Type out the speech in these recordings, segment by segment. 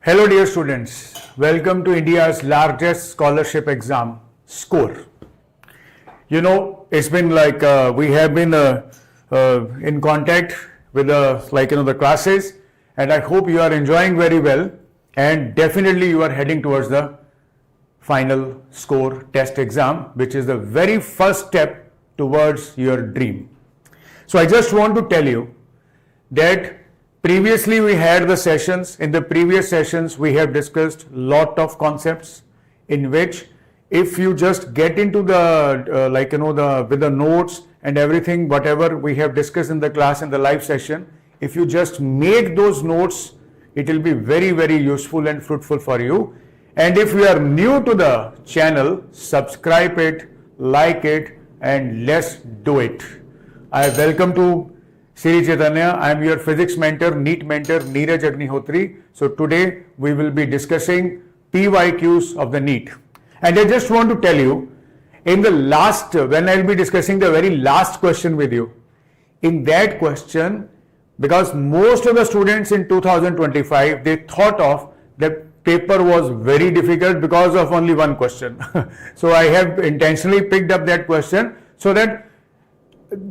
Hello dear students, welcome to India's largest scholarship exam, SCORE. You know, it's been like we have been in contact with the classes, and I hope you are enjoying very well, and definitely you are heading towards the final SCORE test exam, which is the very first step towards your dream. So I just want to tell you that previously we had the sessions. In the previous sessions we have discussed lot of concepts in which if you just get into the with the notes and everything, whatever we have discussed in the class in the live session, if you just make those notes, it will be very useful and fruitful for you. And if you are new to the channel, subscribe it, like it, and let's do it. I welcome to Sri Chaitanya. I am your physics mentor, NEET mentor, Neeraj Agnihotri. So today we will be discussing PYQs of the NEET. And I just want to tell you, in the last, when I will be discussing the very last question with you, in that question, because most of the students in 2025, they thought of the paper was very difficult because of only one question. So I have intentionally picked up that question so that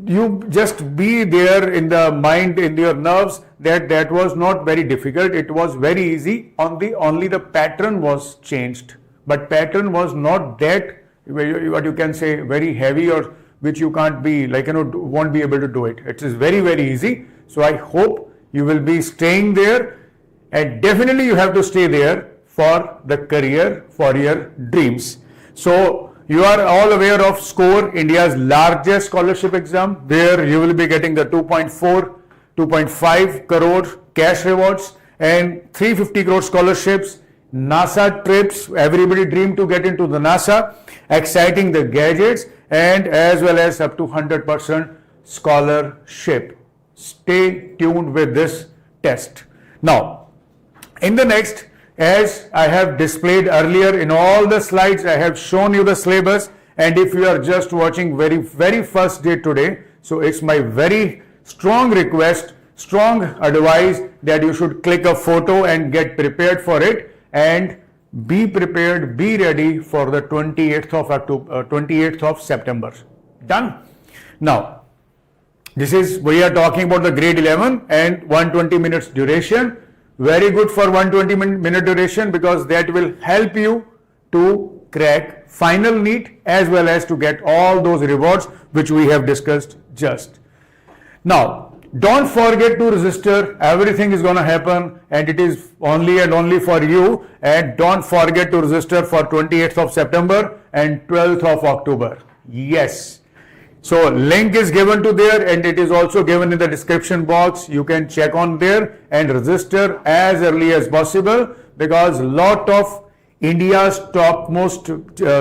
you just be there in the mind, in your nerves, that was not very difficult. It was very easy. Only the pattern was changed, but pattern was not that what you can say very heavy, or which you can't be won't be able to do it. It is very easy. So I hope you will be staying there, and definitely you have to stay there for the career, for your dreams. So you are all aware of SCORE, India's largest scholarship exam, where you will be getting the 2.5 crore cash rewards and 350 crore scholarships, NASA trips, everybody dream to get into the NASA, exciting the gadgets, and as well as up to 100% scholarship. Stay tuned with this test. Now, in the next, as I have displayed earlier in all the slides, I have shown you the syllabus, and if you are just watching very first day today, so it's my very strong request, strong advice that you should click a photo and get prepared for it, and be prepared, be ready for the 28th of October, 28th of September. Done? Now, we are talking about the grade 11 and 120 minutes duration. Very good for 120 minute duration, because that will help you to crack final NEET as well as to get all those rewards which we have discussed just. Now, don't forget to register. Everything is going to happen, and it is only and only for you. And don't forget to register for 28th of September and 12th of October. Yes. So link is given to there, and it is also given in the description box. You can check on there and register as early as possible, because lot of India's topmost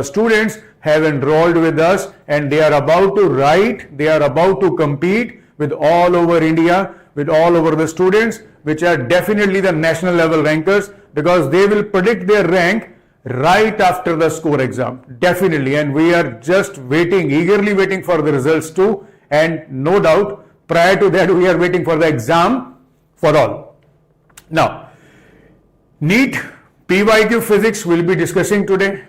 students have enrolled with us, and they are about to write, they are about to compete with all over India, with all over the students, which are definitely the national level rankers, because they will predict their rank right after the SCORE exam, definitely. And we are just waiting, eagerly waiting for the results too, and no doubt prior to that we are waiting for the exam for all. Now, NEET PYQ physics will be discussing today.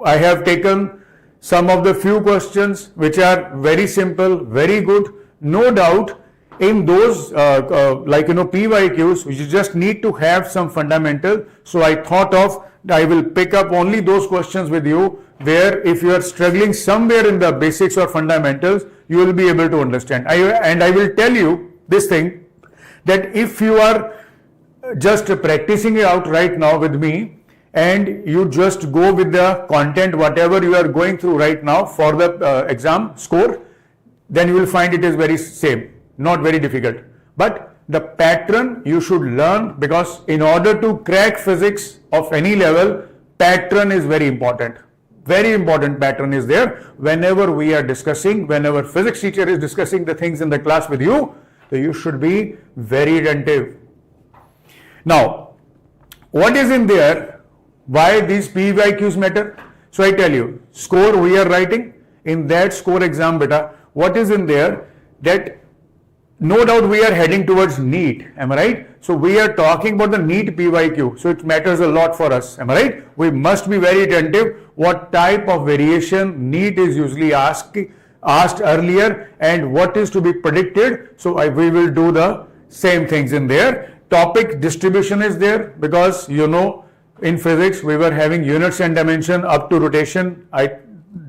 I have taken some of the few questions which are very simple, very good. No doubt in those PYQs, you just need to have some fundamental. So I thought of I will pick up only those questions with you where if you are struggling somewhere in the basics or fundamentals, you will be able to understand. I will tell you this thing, that if you are just practicing it out right now with me, and you just go with the content, whatever you are going through right now for the exam SCORE, then you will find it is very same, not very difficult. But the pattern you should learn, because in order to crack physics of any level, pattern is very important. Very important pattern is there. Whenever we are discussing, whenever physics teacher is discussing the things in the class with you, so you should be very attentive. Now, what is in there? Why these PYQs matter? So I tell you, SCORE we are writing. In that SCORE exam, beta, what is in there? That no doubt we are heading towards NEET, am I right? So we are talking about the NEET PYQ, so it matters a lot for us, am I right? We must be very attentive what type of variation NEET is usually asked earlier and what is to be predicted. So we will do the same things in there. Topic distribution is there because you know in physics we were having units and dimension up to rotation. I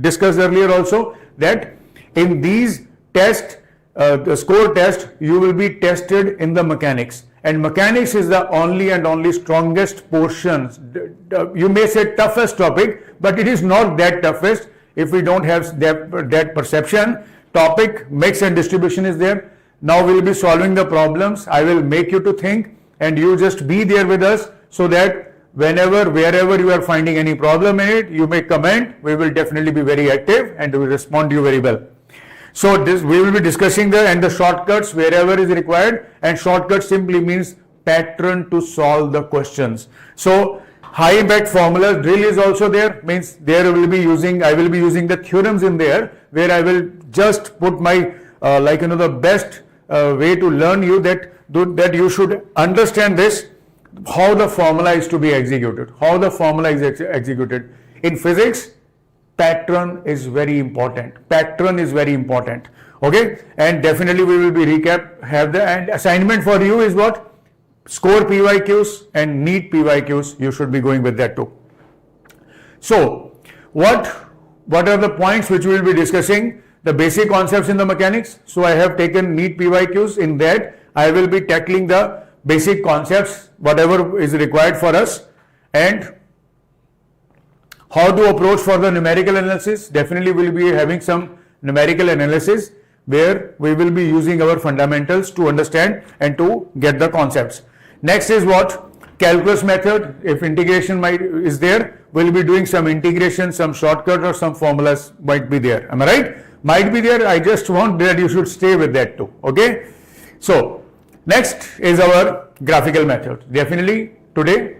discussed earlier also that in these tests, the score test, you will be tested in the mechanics, and mechanics is the only strongest portion. You may say toughest topic, but it is not that toughest if we don't have that perception. Topic mix and distribution is there. Now we will be solving the problems. I will make you to think and you just be there with us so that wherever you are finding any problem in it, you may comment. We will definitely be very active and we will respond to you very well. So we will be discussing the shortcuts wherever is required, and shortcut simply means pattern to solve the questions. So high impact formula drill is also there, means I will be using the theorems in there where I will just put my the best way to learn you that you should understand this, how the formula is to be executed, how the formula is executed. In physics, pattern is very important. Okay, and definitely we will be and assignment for you is what? Score PYQs and NEET PYQs. You should be going with that too. So what are the points which we will be discussing? The basic concepts in the mechanics. So I have taken NEET PYQs. In that I will be tackling the basic concepts, whatever is required for us, and how to approach for the numerical analysis. Definitely we will be having some numerical analysis where we will be using our fundamentals to understand and to get the concepts. Next is what? Calculus method. If integration is there, we will be doing some integration, some shortcut or some formulas might be there. Am I right? Might be there. I just want that you should stay with that too. Okay. So next is our graphical method. Definitely today,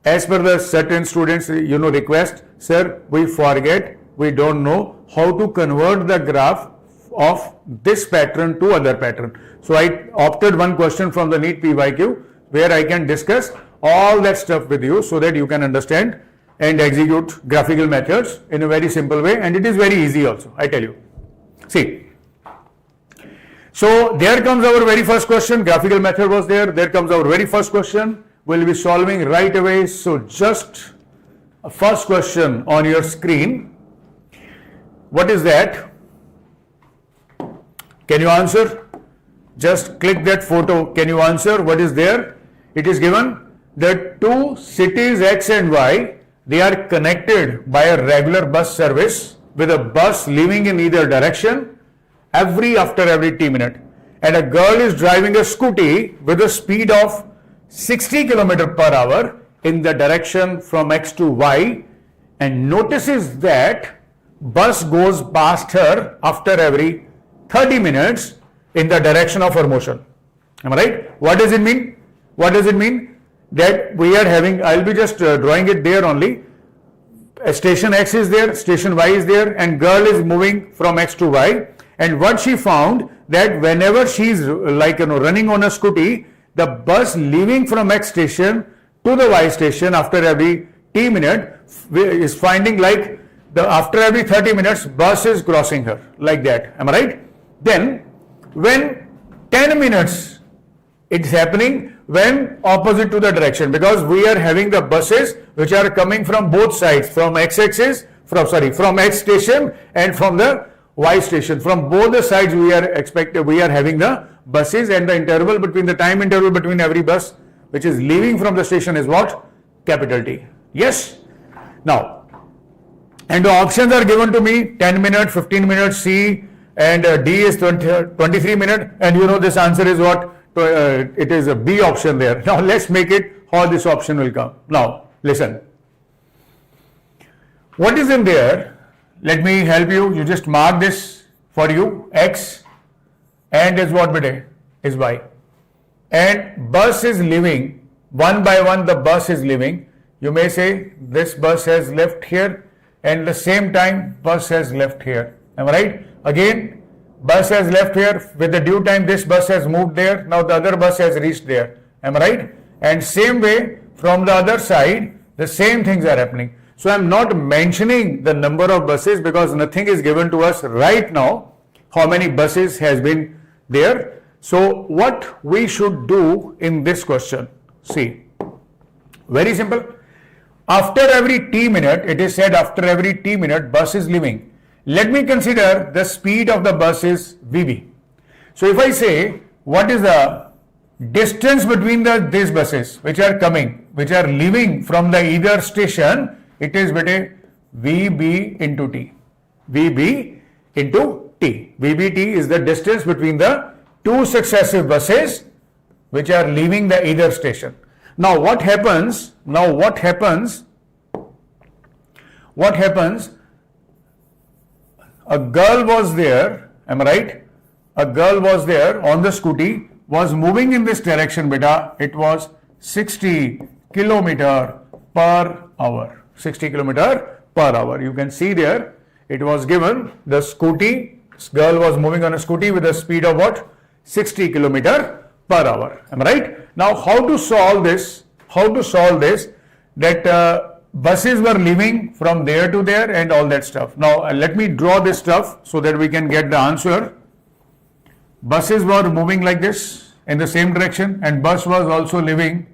as per the certain students request, sir, we forget, we don't know how to convert the graph of this pattern to other pattern. So I opted one question from the NEET PYQ where I can discuss all that stuff with you so that you can understand and execute graphical methods in a very simple way, and it is very easy also, I tell you. See, so there comes our very first question. Graphical method was there. There comes our very first question. We'll be solving right away. So just a first question on your screen. What is that? Can you answer? Just click that photo. Can you answer? What is there? It is given that two cities X and Y, they are connected by a regular bus service with a bus leaving in either direction after every T minute. And a girl is driving a scooty with a speed of 60 km per hour in the direction from X to Y and notices that bus goes past her after every 30 minutes in the direction of her motion. Am I right? What does it mean? What does it mean? That we are having, I'll be just drawing it there only. Station X is there, station Y is there, and girl is moving from X to Y. And what she found that whenever she is running on a scooty, the bus leaving from X station to the Y station after every T minute is finding after every 30 minutes bus is crossing her like that. Am I right? Then when 10 minutes it's happening when opposite to the direction, because we are having the buses which are coming from both sides, from X station and from the Y station. From both the sides we are having the buses, and the time interval between every bus which is leaving from the station is what? Capital T. Yes? Now, and the options are given to me: 10 minutes, 15 minutes C, and D is 23 minutes, and this answer is what? It is a B option there. Now let's make it how this option will come. Now listen. What is in there? Let me help you. You just mark this for you. X and is what beta? Is Y. And bus is leaving. One by one the bus is leaving. You may say this bus has left here and the same time bus has left here. Am I right? Again, bus has left here, with the due time this bus has moved there, now the other bus has reached there, am I right? And same way from the other side, the same things are happening. So I am not mentioning the number of buses because nothing is given to us right now, how many buses has been there. So what we should do in this question, see, very simple. After every t minute, it is said after every t minute bus is leaving. Let me consider the speed of the bus is VB. So if I say what is the distance between these buses which are coming, which are leaving from the either station, it is VB into T. VB into T. VBT is the distance between the two successive buses which are leaving the either station. Now what happens? A girl was there, am I right? A girl was there on the scooty, was moving in this direction, beta. It was 60 kilometer per hour. 60 kilometer per hour. You can see there, it was given the scooty, girl was moving on a scooty with a speed of what? 60 kilometer per hour. Am I right? Now, how to solve this? That buses were leaving from there to there and all that stuff. Now, let me draw this stuff so that we can get the answer. Buses were moving like this in the same direction, and bus was also leaving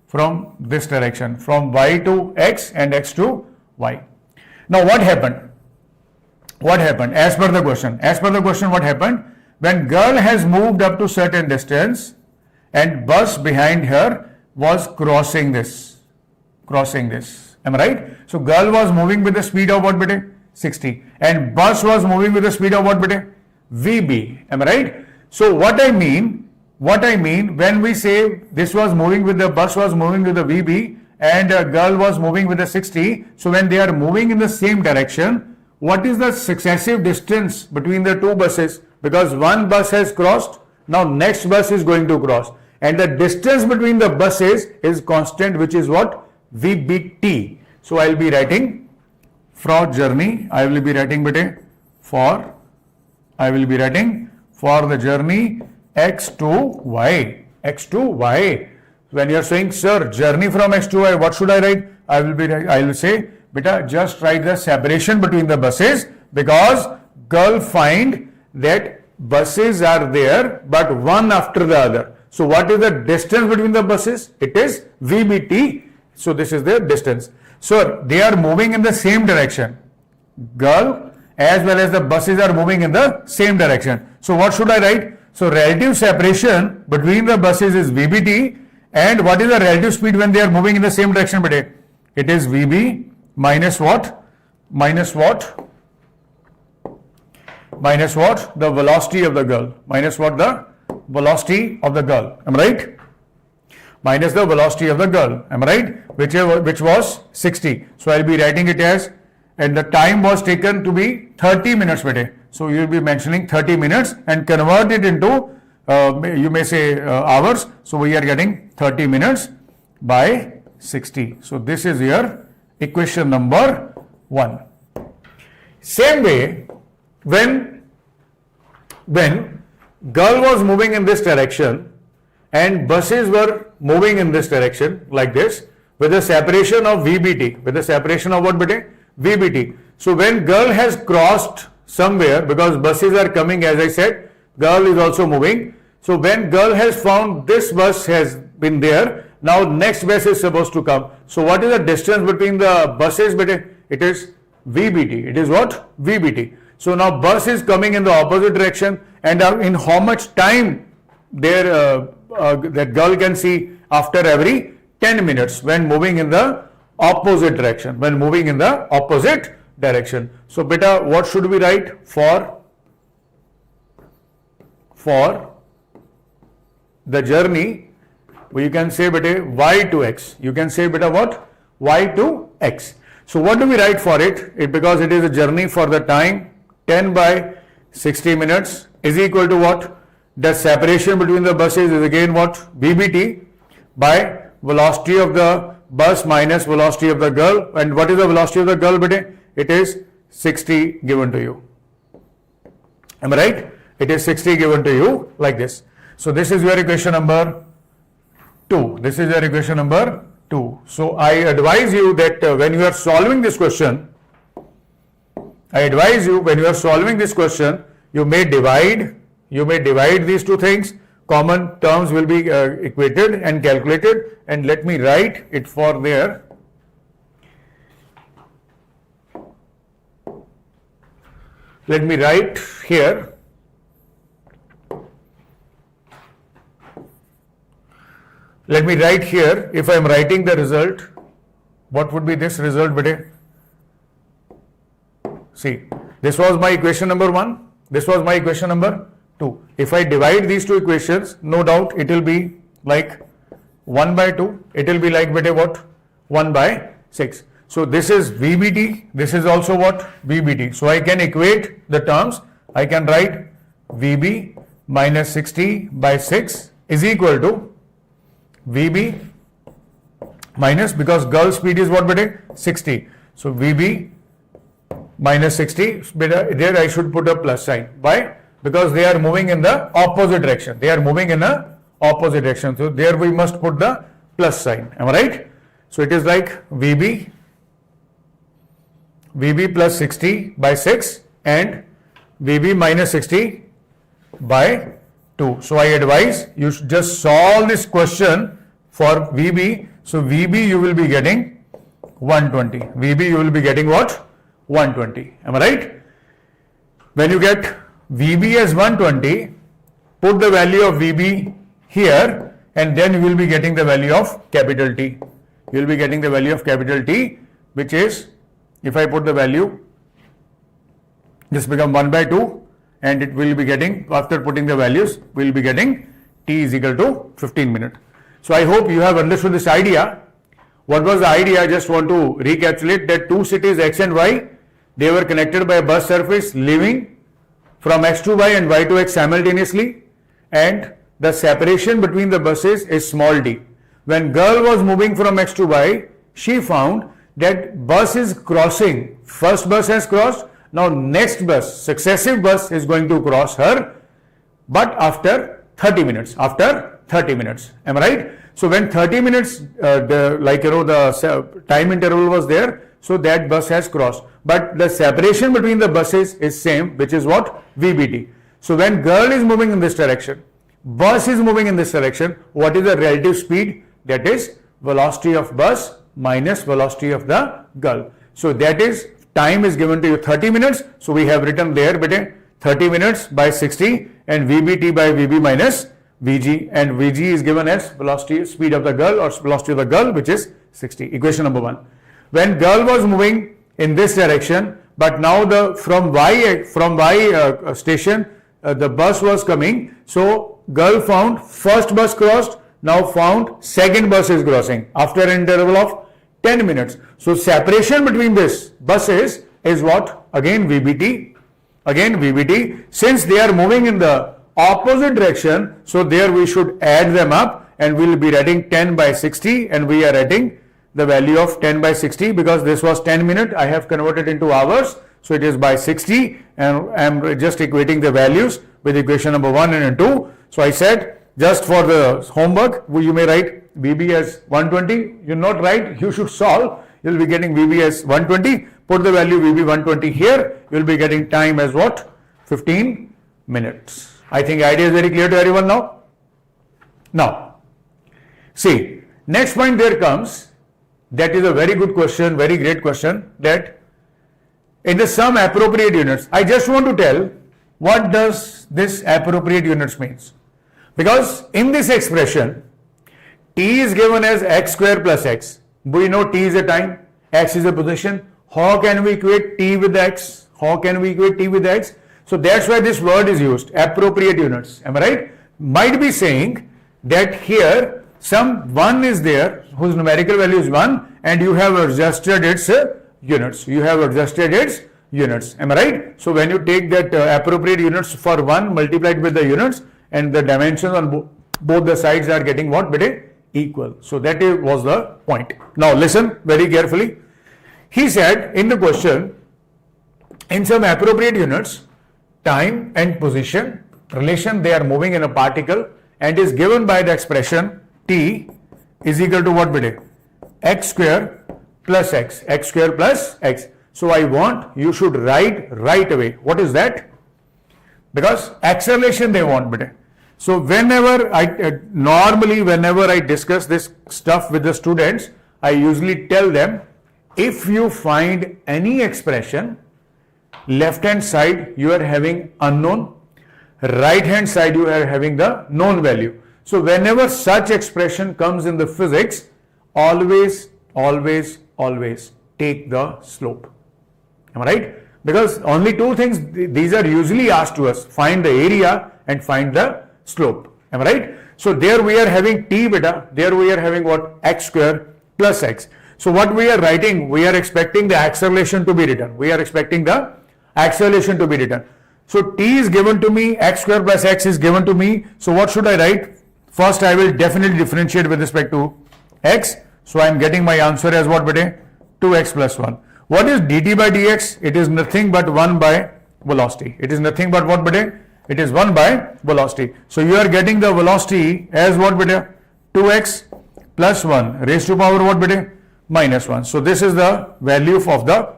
from this direction, from y to x and x to y. Now, what happened? As per the question, what happened? When girl has moved up to certain distance and bus behind her was crossing this. Am I right? So girl was moving with the speed of what, beta? 60. And bus was moving with the speed of what, beta? VB. Am I right? So what I mean when we say this was moving with the bus was moving with the VB and a girl was moving with the 60. So when they are moving in the same direction, what is the successive distance between the two buses? Because one bus has crossed, now next bus is going to cross. And the distance between the buses is constant, which is what? VBT. So I will be writing for journey, I will be writing for the journey x to y. When you are saying, sir, journey from x to y, what should I write? I will say, beta, just write the separation between the buses, because girl find that buses are there but one after the other. So what is the distance between the buses? It is VBT. So this is their distance. So they are moving in the same direction. Girl as well as the buses are moving in the same direction. So what should I write? So relative separation between the buses is VBT, and what is the relative speed when they are moving in the same direction? It is VB minus what? Minus what? The velocity of the girl. Minus what? The velocity of the girl. Am I right? Minus the velocity of the girl. Am I right? Which was 60. So I will be writing it as, and the time was taken to be 30 minutes per day. So you will be mentioning 30 minutes and convert it into, you may say hours. So we are getting 30 minutes by 60. So this is your equation number 1. Same way, when girl was moving in this direction and buses were moving in this direction like this, with a separation of VBT, with a separation of what, VBT. So when girl has crossed somewhere, because buses are coming, as I said, girl is also moving. So when girl has found this bus has been there, now next bus is supposed to come. So what is the distance between the buses? It is VBT. It is what? VBT. So now bus is coming in the opposite direction, and in how much time there that girl can see after every 10 minutes when moving in the opposite direction. So beta, what should we write for the journey? Well, you can say beta y to x. You can say beta what? Y to x. So what do we write for it? Because it is a journey for the time 10 by 60 minutes is equal to what? The separation between the buses is again what? VBT by velocity of the bus minus velocity of the girl. And what is the velocity of the girl? It is 60 given to you. Am I right? it is 60 given to you like this. So this is your equation number 2. This is your equation number 2. So I advise you that when you are solving this question, you may divide these two things. Common terms will be equated and calculated, and let me write it for there. Let me write here. Let me write here, if I am writing the result, what would be this result, beta? See, this was my equation number 1, this was my equation number 2. If I divide these two equations, no doubt it will be like 1 by 2, it will be like, beta, what? 1 by 6. So this is VBT, this is also what? VBT. So I can equate the terms, I can write VB minus 60 by 6 is equal to VB minus, because girl speed is what, beta? 60. So VB minus 60, beta, there I should put a plus sign. Why? Because they are moving in the opposite direction. So there we must put the plus sign. Am I right? So it is like VB plus 60 by 6 and VB minus 60 by 2. So I advise you should just solve this question for VB. So VB you will be getting 120. VB you will be getting what? 120. Am I right? When you get VB as 120, put the value of VB here, and then you will be getting the value of capital T. You will be getting the value of capital T, which is, if I put the value, this become 1 by 2, and it will be getting, after putting the values, we will be getting T is equal to 15 minutes. So I hope you have understood this idea. What was the idea? I just want to recapitulate that two cities X and Y, they were connected by a bus surface leaving from X to Y and Y to X simultaneously, and the separation between the buses is small d. When girl was moving from X to Y, she found that bus is crossing, first bus has crossed, now next bus, successive bus is going to cross her, but after 30 minutes, am I right? So when 30 minutes, the time interval was there, so that bus has crossed, but the separation between the buses is same, which is what? VBT. So when girl is moving in this direction, bus is moving in this direction, what is the relative speed? That is velocity of bus minus velocity of the girl. So that is, time is given to you 30 minutes. So we have written there, beta, 30 minutes by 60 and VBT by VB minus VG, and VG is given as velocity, speed of the girl or velocity of the girl, which is 60. Equation number 1. When girl was moving in this direction, but now from Y station, the bus was coming. So girl found first bus crossed, now found second bus is crossing after an interval of 10 minutes. So separation between this buses is what? Again VBT. Since they are moving in the opposite direction, so there we should add them up, and we will be writing 10 by 60, and we are writing the value of 10 by 60 because this was 10 minutes. I have converted into hours, so it is by 60, and I am just equating the values with equation number 1 and 2. So I said, just for the homework, you may write VB as 120. You not write, you should solve. You will be getting VB as 120. Put the value VB 120 here. You will be getting time as what? 15 minutes. I think idea is very clear to everyone now. Now, see, next point there comes. That is a very good question, very great question. That in the sum appropriate units, I just want to tell what does this appropriate units means. Because in this expression, t is given as x square plus x. We know t is a time, x is a position. How can we equate t with x? So that's why this word is used, appropriate units. Am I right? Might be saying that here some 1 is there whose numerical value is 1 and you have adjusted its units. Am I right? So when you take that appropriate units for 1 multiplied with the units, and the dimensions on both the sides are getting what? Beta? Equal. So that was the point. Now listen very carefully. He said in the question, in some appropriate units, time and position relation, they are moving in a particle, and is given by the expression T is equal to what beta? X square plus X, X square plus X. So I want you should write right away. What is that? Because acceleration they want beta. So whenever I discuss this stuff with the students, I usually tell them, if you find any expression, left hand side you are having unknown, right hand side you are having the known value. So whenever such expression comes in the physics, always take the slope. Am I right? Because only two things these are usually asked to us: find the area and find the slope. Am I right? So there we are having T beta, there we are having what? X square plus X. So what we are writing, we are expecting the acceleration to be written. We are expecting the acceleration to be written. So T is given to me, X square plus X is given to me. So what should I write? First I will definitely differentiate with respect to X. So I am getting my answer as what beta? 2x plus 1. What is dt by dx? It is nothing but 1 by velocity. It is nothing but what beta? It is 1 by velocity. So you are getting the velocity as what beta? 2x plus 1 raised to power what beta? Minus 1. So this is the value of the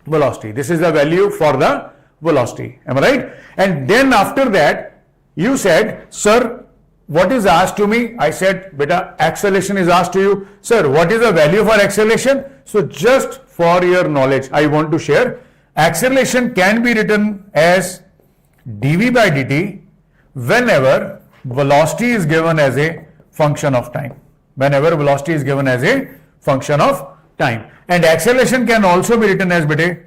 velocity. This is the value for the velocity. Am I right? And then after that, you said, sir, what is asked to me? I said, beta, acceleration is asked to you. Sir, what is the value for acceleration? So just for your knowledge, I want to share, acceleration can be written as dv by dt whenever velocity is given as a function of time. Whenever velocity is given as a function of time. And acceleration can also be written as beta,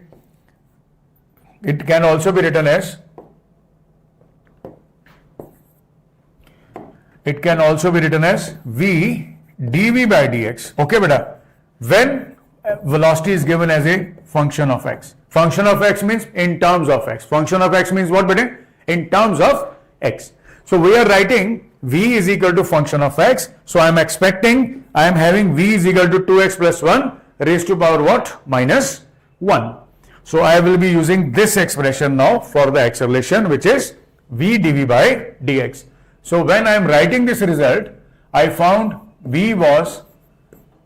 it can also be written as v dv by dx. Okay beta, when velocity is given as a function of x. Function of x means in terms of x. Function of x means what beta? In terms of x. So we are writing v is equal to function of x. So I am having v is equal to 2x plus 1 raised to power what? Minus 1. So I will be using this expression now for the acceleration, which is v dv by dx. So when I am writing this result, I found v was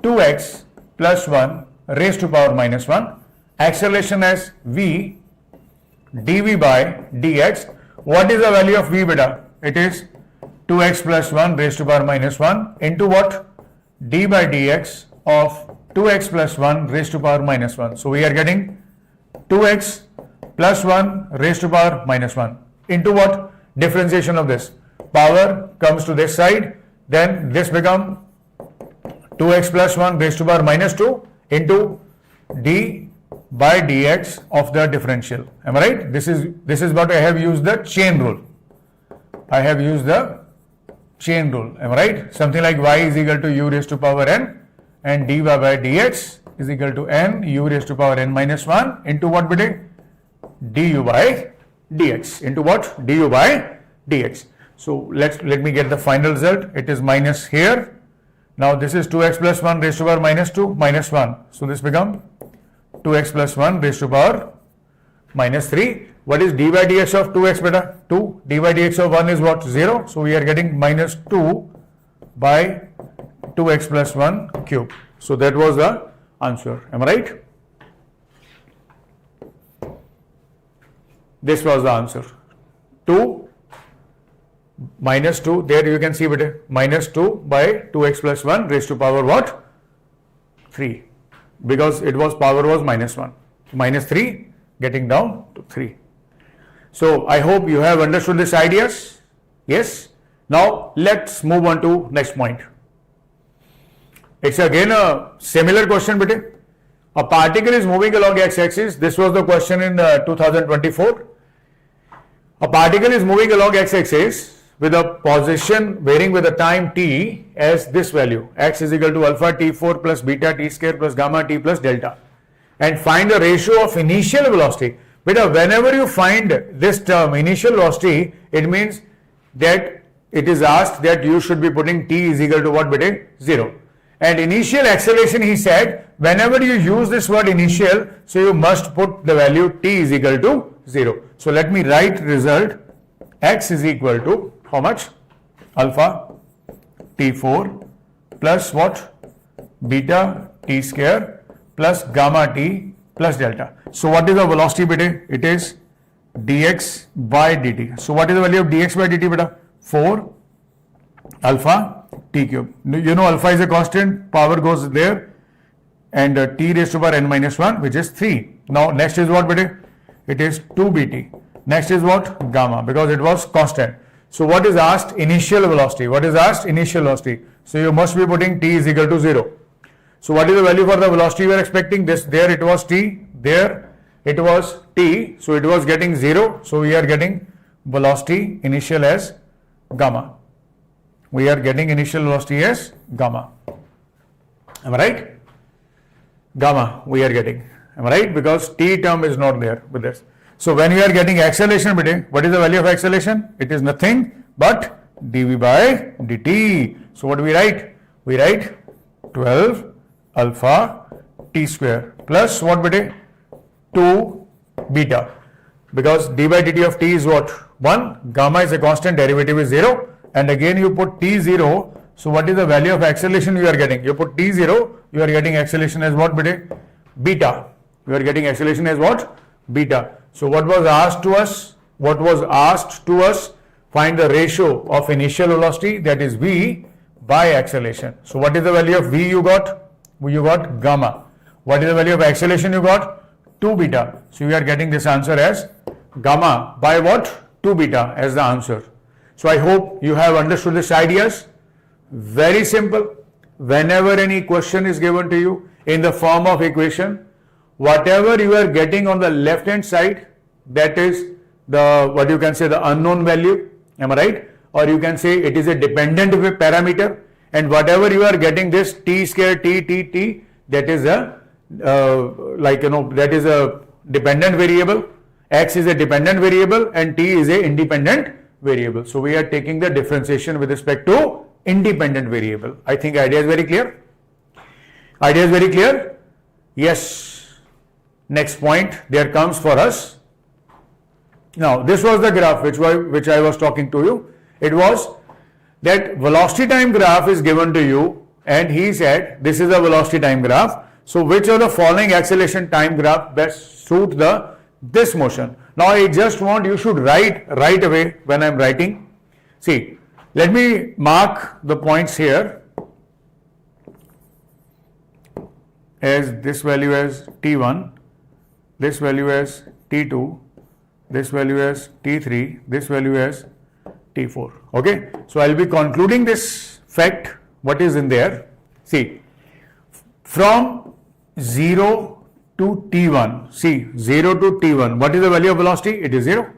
2x plus 1 raised to power minus 1. Acceleration as v dv by dx. What is the value of v beta? It is 2x plus 1 raised to power minus 1 into what? D by dx of 2x plus 1 raised to power minus 1. So we are getting 2x plus 1 raised to power minus 1 into what? Differentiation of this. Power comes to this side, then this becomes 2x plus 1 raised to power minus 2 into d by dx of the differential. Am I right? This is what I have used the chain rule. I have used the chain rule. Am I right? Something like y is equal to u raised to power n and dy by dx is equal to n u raised to power n minus 1 into what beta? Du by dx. Into what? Du by dx. So let me get the final result. It is minus here. Now this is 2x plus 1 raised to power minus 2 minus 1. So this becomes 2x plus 1 raised to power minus 3. What is d by dx of 2x beta? 2. D by dx of 1 is what? 0. So we are getting minus 2 by 2x plus 1 cube. So that was the answer. Am I right? This was the answer. 2 minus 2, there you can see beta, minus 2 by 2x plus 1 raised to power what? 3. Because it was power was minus 1. Minus 3 getting down to 3. So I hope you have understood these ideas. Yes. Now let's move on to next point. It's again a similar question beta. A particle is moving along x-axis. This was the question in 2024. A particle is moving along x-axis with a position varying with the time t as this value, x is equal to alpha t4 plus beta t square plus gamma t plus delta, and find the ratio of initial velocity. But whenever you find this term initial velocity, it means that it is asked that you should be putting t is equal to what beta? 0. And initial acceleration, he said, whenever you use this word initial, so you must put the value t is equal to 0. So let me write result x is equal to how much? Alpha t4 plus what? Beta t square plus gamma t plus delta. So what is the velocity beta? It is dx by dt. So what is the value of dx by dt beta? 4 alpha t cube. You know alpha is a constant, power goes there, and t raised to power n minus 1, which is 3. Now next is what beta? It is 2 bt. Next is what? Gamma, because it was constant. So what is asked? Initial velocity. What is asked? Initial velocity. So you must be putting t is equal to 0. So what is the value for the velocity we are expecting? This, there it was t, there it was t, so it was getting 0. So we are getting velocity initial as gamma. We are getting initial velocity as gamma. Am I right? Gamma we are getting. Am I right? Because t term is not there with this. So when we are getting acceleration, what is the value of acceleration? It is nothing but dv by dt. So what do we write? We write 12 alpha t square plus what beta? 2 beta. Because d by dt of t is what? 1. Gamma is a constant, derivative is 0. And again you put t 0. So what is the value of acceleration you are getting? You put t 0, you are getting acceleration as what beta? Beta. You are getting acceleration as what? Beta. So what was asked to us? What was asked to us? Find the ratio of initial velocity, that is v, by acceleration. So what is the value of v you got? You got gamma. What is the value of acceleration you got? 2 beta. So we are getting this answer as gamma by what? 2 beta as the answer. So I hope you have understood these ideas. Very simple. Whenever any question is given to you in the form of equation, whatever you are getting on the left hand side, that is the, what you can say, the unknown value. Am I right? Or you can say it is a dependent parameter, and whatever you are getting this t square t, that is a that is a dependent variable, x is a dependent variable and t is a independent variable. So we are taking the differentiation with respect to independent variable. I think idea is very clear. Idea is very clear? Yes. Next point there comes for us. Now this was the graph which I was talking to you. It was that velocity time graph is given to you, and he said this is a velocity time graph. So which of the following acceleration time graph best suit this motion? Now I just want you should write right away when I am writing. See, let me mark the points here as this value as t1, this value as t2, this value as t3, this value as t4. Okay, so I will be concluding this fact what is in there. See, from 0 to t1, see 0 to t1, what is the value of velocity? It is 0.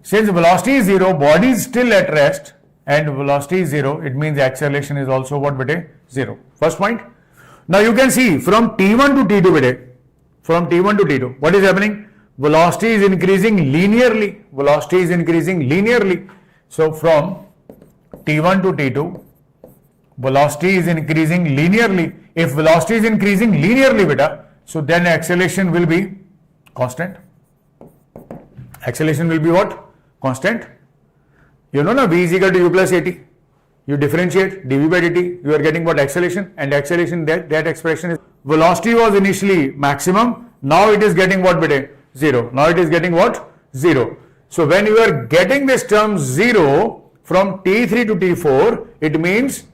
Since velocity is 0, body is still at rest, and velocity is 0, it means acceleration is also what beta? 0. First point. Now you can see from t1 to t2 beta, from t1 to t2, what is happening? Velocity is increasing linearly. Velocity is increasing linearly. So from t1 to t2, velocity is increasing linearly. If velocity is increasing linearly, beta, so then acceleration will be constant. Acceleration will be what? Constant. You know na v is equal to u plus at. You differentiate dv by dt, you are getting what? Acceleration, and acceleration, that expression is velocity was initially maximum, now it is getting what beta? 0. Now it is getting what? 0. So when you are getting this term 0 from t3 to t4, it means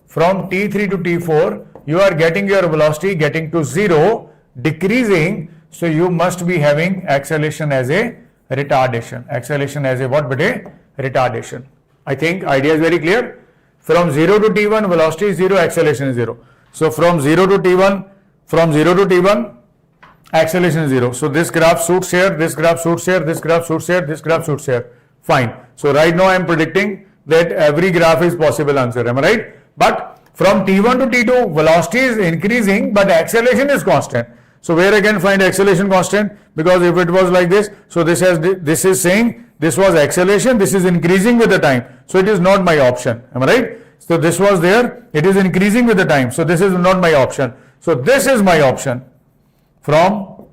from t3 to t4 you are getting your velocity getting to 0, decreasing. So you must be having acceleration as a retardation. Acceleration as a what beta? Retardation. I think idea is very clear. From 0 to t1 velocity is 0, acceleration is 0. So from 0 to t1, acceleration is 0. So this graph suits here, this graph suits here, this graph suits here, this graph suits here. Fine. So right now I am predicting that every graph is possible answer. Am I right? But from t1 to t2, velocity is increasing, but acceleration is constant. So where I can find acceleration constant? Because if it was like this, so this is saying this was acceleration, this is increasing with the time. So it is not my option. Am I right? So this was there, it is increasing with the time. So this is not my option. So this is my option. From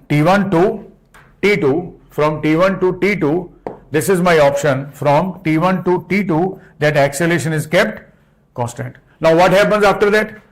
t1 to t2, from T1 to T2, this is my option from T1 to T2, that acceleration is kept constant. Now what happens after that?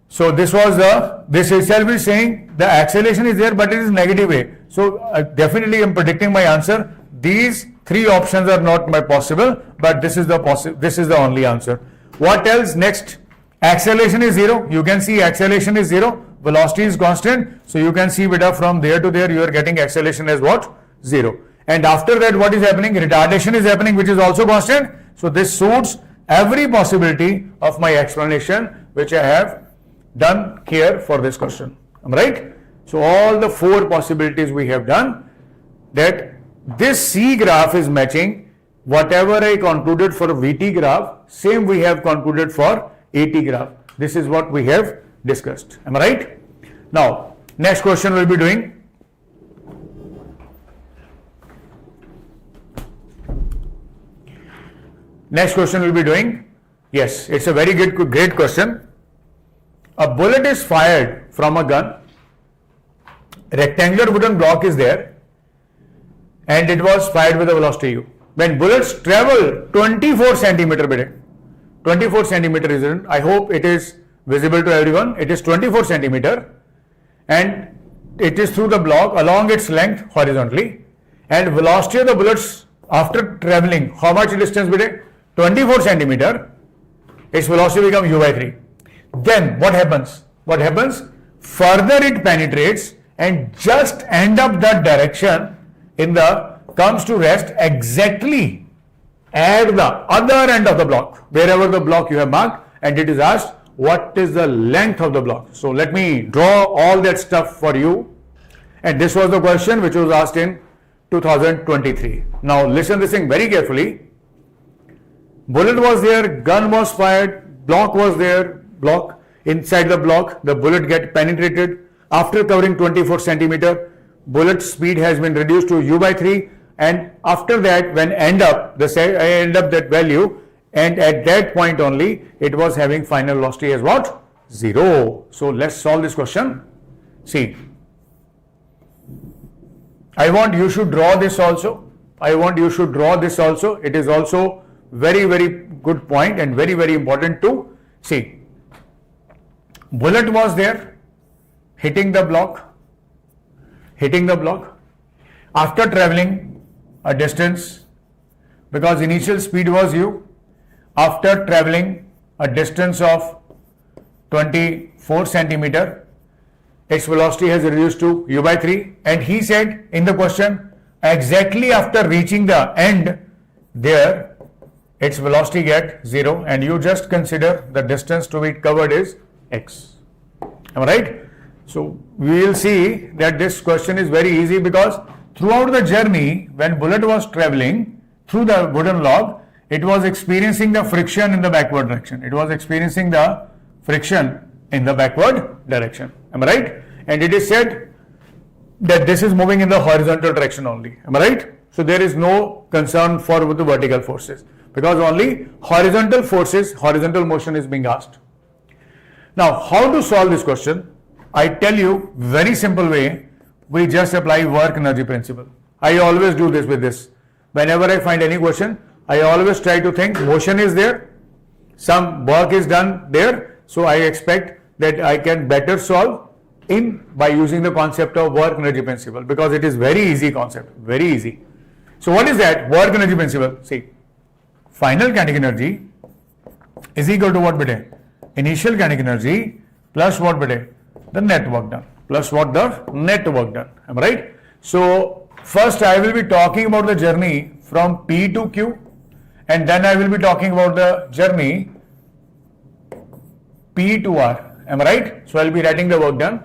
So this itself is saying the acceleration is there, but it is negative way. So definitely I am predicting my answer. These three options are not my possible, but this is the only answer. What else? Next, acceleration is 0. You can see acceleration is 0. Velocity is constant. So you can see beta from there to there, you are getting acceleration as what? 0. And after that, what is happening? Retardation is happening, which is also constant. So this suits every possibility of my explanation, which I have done here for this question. Am I right? So all the four possibilities we have done, that this C graph is matching whatever I concluded for VT graph, same we have concluded for AT graph. This is what we have discussed. Am I right? Now, next question we'll be doing. Next question we'll be doing. Yes, it's a very great question. A bullet is fired from a gun. Rectangular wooden block is there, and it was fired with a velocity u. When bullets travel 24 centimeter per day, 24 centimeter is in, I hope it is visible to everyone. It is 24 centimeter, and it is through the block along its length horizontally, and velocity of the bullets after traveling how much distance per day? 24 centimeter. Its velocity becomes u by 3. Then what happens? What happens? Further it penetrates and just end up that direction comes to rest exactly at the other end of the block, wherever the block you have marked, and it is asked what is the length of the block. So let me draw all that stuff for you, and this was the question which was asked in 2023. Now listen this thing very carefully. Bullet was there, gun was fired, block was there, block, inside the block the bullet get penetrated. After covering 24 centimeter, bullet speed has been reduced to u by 3, and after that when end up that value, and at that point only it was having final velocity as what? 0. So let's solve this question. See, I want you should draw this also. It is also very good point and very important to see. Bullet was there, hitting the block, after traveling a distance, because initial speed was u, after traveling a distance of 24 centimeter, its velocity has reduced to u by 3, and he said in the question, exactly after reaching the end there, its velocity get 0, and you just consider the distance to be covered is x. Am I right? So we will see that this question is very easy, because throughout the journey when bullet was traveling through the wooden log, it was experiencing the friction in the backward direction. Am I right? And it is said that this is moving in the horizontal direction only. Am I right? So there is no concern for the vertical forces, because only horizontal forces, horizontal motion is being asked. Now, how to solve this question? I tell you, very simple way, we just apply work energy principle. I always do this with this. Whenever I find any question, I always try to think motion is there, some work is done there, so I expect that I can better solve by using the concept of work energy principle, because it is very easy concept, very easy. So what is that? Work energy principle. See, final kinetic energy is equal to what beta? Initial kinetic energy plus what beta? The net work done, plus what? The net work done. Am I right? So first I will be talking about the journey from P to Q, and then I will be talking about the journey P to R. Am I right? So I will be writing the work done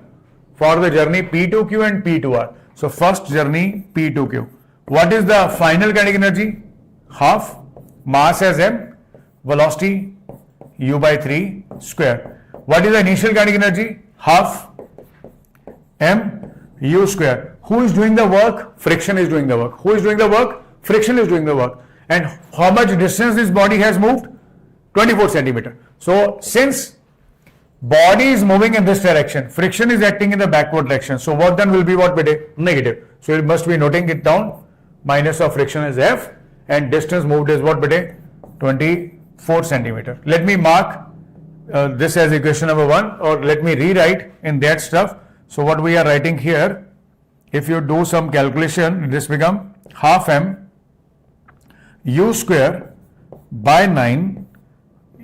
for the journey P to Q and P to R. So first journey P to Q. What is the final kinetic energy? Half, mass as m, velocity u by 3 square. What is the initial kinetic energy? Half m u square. Who is doing the work? Friction is doing the work. Who is doing the work? Friction is doing the work. And how much distance this body has moved? 24 centimeter. So since body is moving in this direction, friction is acting in the backward direction, so work done will be what beta? Negative. So you must be noting it down. Minus of friction is F and distance moved is what beta? 24 centimeter. Let me mark this as equation number 1, or let me rewrite in that stuff. So what we are writing here, if you do some calculation, this become half m u square by 9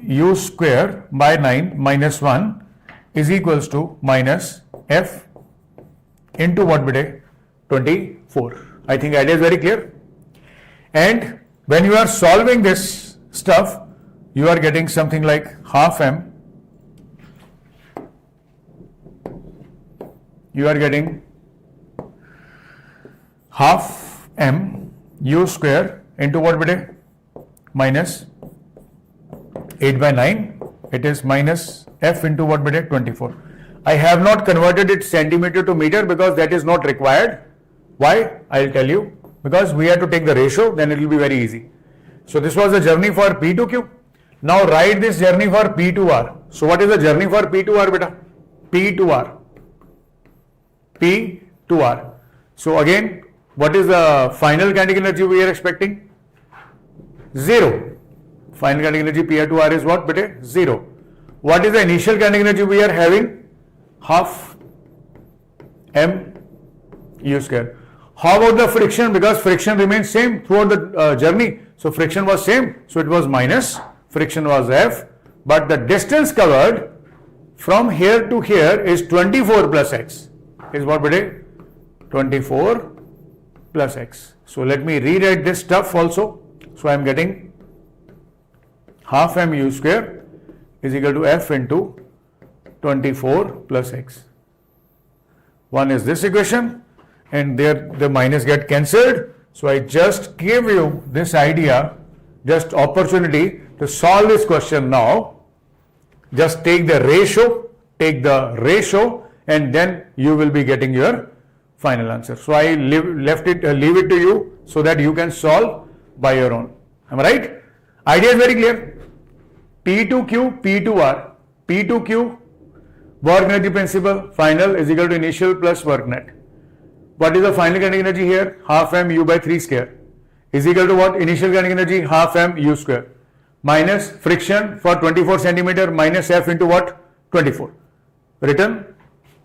u square by 9 minus 1 is equals to minus f into what beta? 24. I think idea is very clear. And when you are solving this stuff, you are getting something like half m, you are getting half m u square into what beta? Minus 8 by 9, it is minus f into what beta? 24. I have not converted it centimeter to meter because that is not required. Why? I will tell you. Because we have to take the ratio, then it will be very easy. So this was the journey for P to Q. Now write this journey for P to R. So what is the journey for P to R beta? P to R. P to R. So again, what is the final kinetic energy we are expecting? 0. Final kinetic energy P to R is what beta? 0. What is the initial kinetic energy we are having? Half m u square. How about the friction? Because friction remains same throughout the journey. So friction was same. So it was minus. Friction was F. But the distance covered from here to here is 24 plus x. Is what beta? 24 plus x. So let me rewrite this stuff also. So I am getting half m u square is equal to F into 24 plus x. One is this equation, and there the minus get cancelled. So I just gave you this idea, just opportunity to solve this question now. Just take the ratio, and then you will be getting your final answer. So I leave it to you so that you can solve by your own. Am I right? Idea is very clear. P to Q, P to R. P to Q, work energy principle, final is equal to initial plus work net. What is the final kinetic energy here? Half m u by 3 square is equal to what? Initial kinetic energy half m u square minus friction for 24 centimeter minus F into what? 24. Written.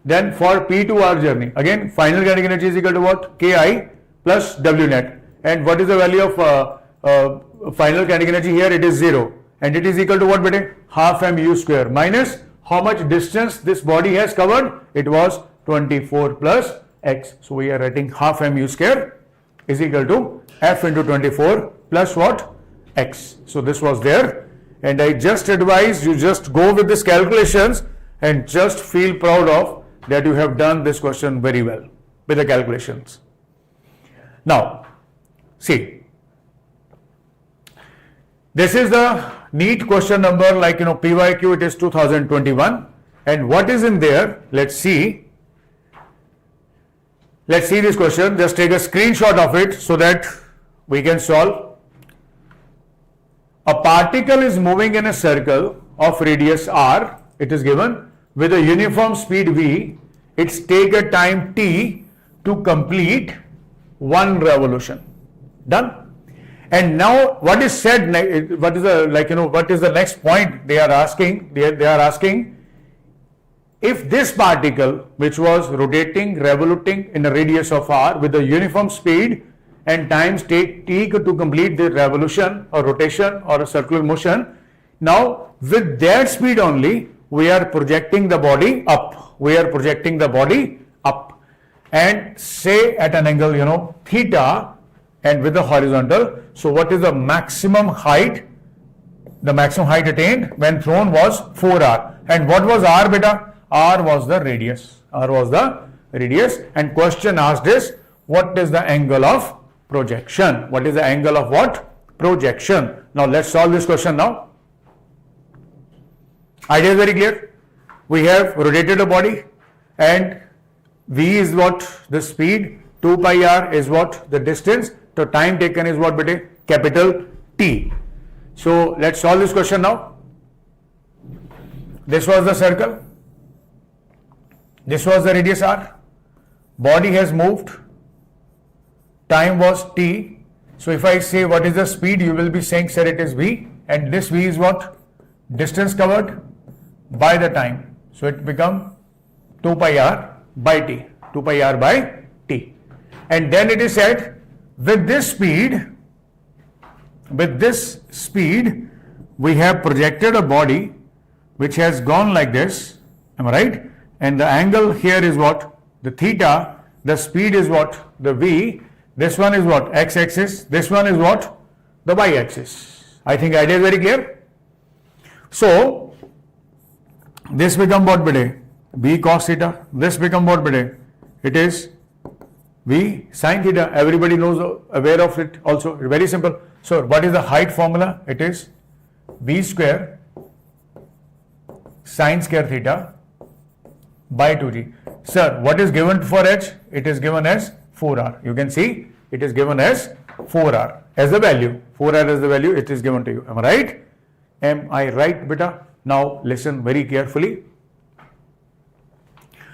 Then for P to R journey, again final kinetic energy is equal to what? Ki plus W net. And what is the value of final kinetic energy here? It is 0. And it is equal to what beta? Half m u square minus how much distance this body has covered? It was 24 plus x. So we are writing half m u square is equal to F into 24 plus what? X. So this was there, and I just advise you just go with these calculations and just feel proud of that you have done this question very well with the calculations. Now see, this is the NEET question number, like PYQ, it is 2021, and what is in there? Let's see this question. Just take a screenshot of it so that we can solve. A particle is moving in a circle of radius r, it is given, with a uniform speed v. It's take a time t to complete one revolution. Done. And now what is said, what is the next point they are asking? They are asking, if this particle which was revoluting in a radius of r with a uniform speed and times take t to complete the revolution or rotation or a circular motion, now with that speed only we are projecting the body up. We are projecting the body up and say at an angle theta and with the horizontal. So what is the maximum height? The maximum height attained when thrown was 4r. And what was r beta? R was the radius. R was the radius. And question asked is, what is the angle of projection? What is the angle of what? Projection. Now let's solve this question now. Idea is very clear. We have rotated a body and v is what? The speed. 2 pi r is what? The distance. So time taken is what beta? Capital T. So let's solve this question now. This was the circle. This was the radius r. Body has moved. Time was t. So if I say what is the speed, you will be saying, sir, it is v. And this v is what? Distance covered by the time. So it becomes 2 pi r by t. 2 pi r by t. And then it is said, with this speed, we have projected a body which has gone like this. Am I right? And the angle here is what? The theta. The speed is what? The v. This one is what? X-axis. This one is what? The y-axis. I think idea is very clear. So, this become what bede? V cos theta. This become what bede? It is V sin theta. Everybody knows, aware of it also. Very simple. So, what is the height formula? It is V square sin square theta by 2g. Sir, what is given for h? It is given as 4r. You can see it is given as 4r as the value. 4r as the value, it is given to you. Am I right? Am I right, beta? Now listen very carefully.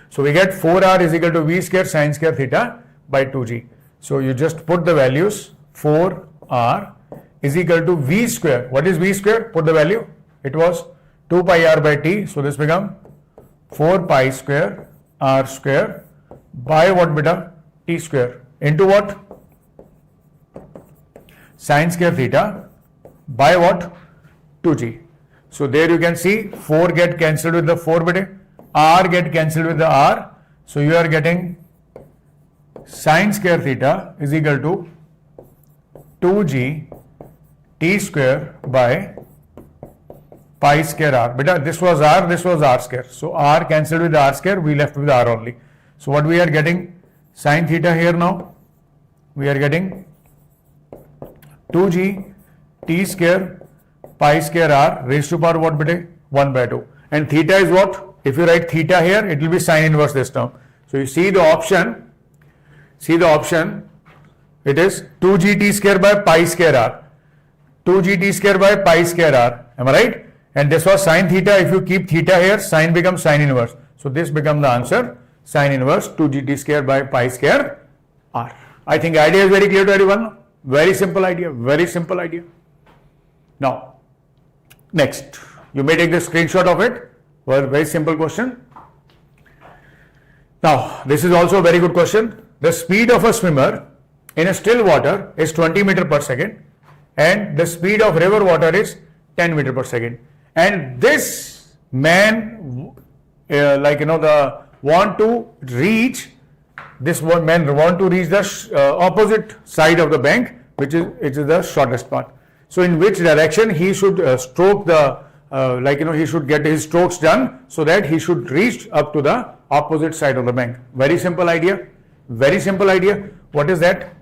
So we get 4r is equal to v square sin square theta by 2g. So you just put the values. 4r is equal to v square. What is v square? Put the value. It was 2 pi r by t. So this become 4 pi square r square by what beta? T square into what? Sin square theta by what? 2g. So there you can see 4 get cancelled with the 4 beta, r get cancelled with the r. So you are getting sin square theta is equal to 2g t square by pi square r. Beta, this was r square. So r cancelled with r square, we left with r only. So what we are getting? Sin theta here now, we are getting 2g t square pi square r raised to power what beta? 1 by 2. And theta is what? If you write theta here, it will be sin inverse this term. So you see the option, it is 2g t square by pi square r. 2g t square by pi square r. Am I right? And this was sin theta. If you keep theta here, sin becomes sin inverse. So this becomes the answer, sin inverse 2g t square by pi square r. I think idea is very clear to everyone. Very simple idea, very simple idea. Now, next, you may take the screenshot of it. Well, very simple question. Now, this is also a very good question. The speed of a swimmer in a still water is 20 meter per second and the speed of river water is 10 meter per second. And this man, want to reach the opposite side of the bank, which is the shortest part. So in which direction he should stroke the, he should get his strokes done so that he should reach up to the opposite side of the bank. Very simple idea. Very simple idea. What is that?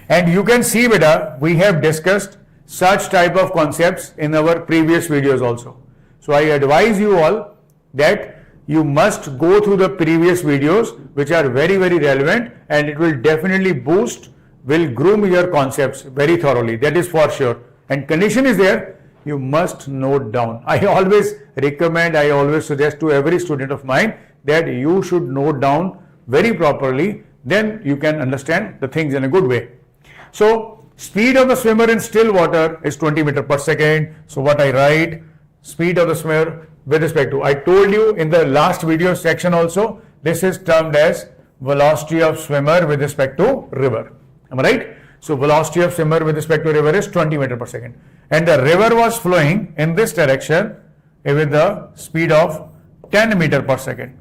And you can see, beta, we have discussed such type of concepts in our previous videos also. So I advise you all that you must go through the previous videos which are very, very relevant, and it will definitely will groom your concepts very thoroughly. That is for sure. And condition is there, you must note down. I always recommend, I always suggest to every student of mine that you should note down very properly, then you can understand the things in a good way. So speed of the swimmer in still water is 20 meter per second. So what I write, speed of the swimmer with respect to, I told you in the last video section also, this is termed as velocity of swimmer with respect to river. Am I right? So velocity of swimmer with respect to river is 20 meter per second. And the river was flowing in this direction with the speed of 10 meter per second.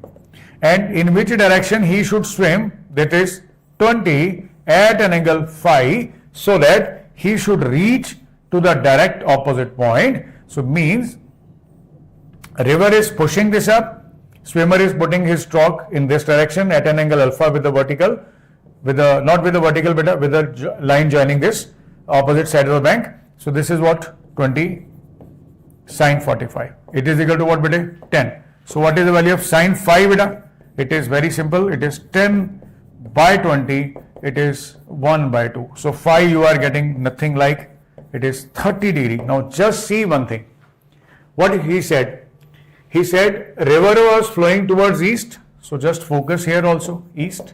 And in which direction he should swim, that is 20 at an angle phi, so that he should reach to the direct opposite point. So means river is pushing this up, swimmer is putting his stroke in this direction at an angle alpha with the vertical, not with the vertical but with the line joining this opposite side of the bank. So this is what? 20 sin 45. It is equal to what beta? 10. So what is the value of sin phi beta? It is very simple. It is 10 by 20. It is 1 by 2. So phi you are getting nothing like, it is 30 degree. Now just see one thing. What he said, He said river was flowing towards east. So just focus here also, east.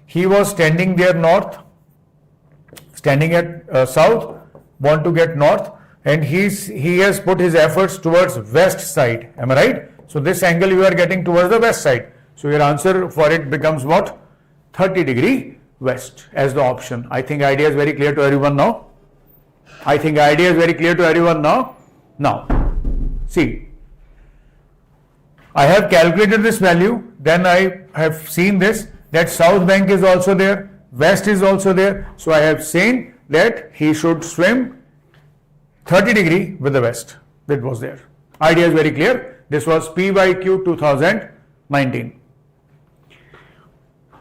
He was standing there north, standing at south, want to get north, and he has put his efforts towards west side. Am I right? So this angle you are getting towards the west side. So your answer for it becomes what? 30 degree west as the option. I think idea is very clear to everyone now. I think idea is very clear to everyone now. Now, see, I have calculated this value, then I have seen this, that south bank is also there, west is also there. So I have seen that he should swim 30 degree with the west. That was there. Idea is very clear. This was PYQ 2019.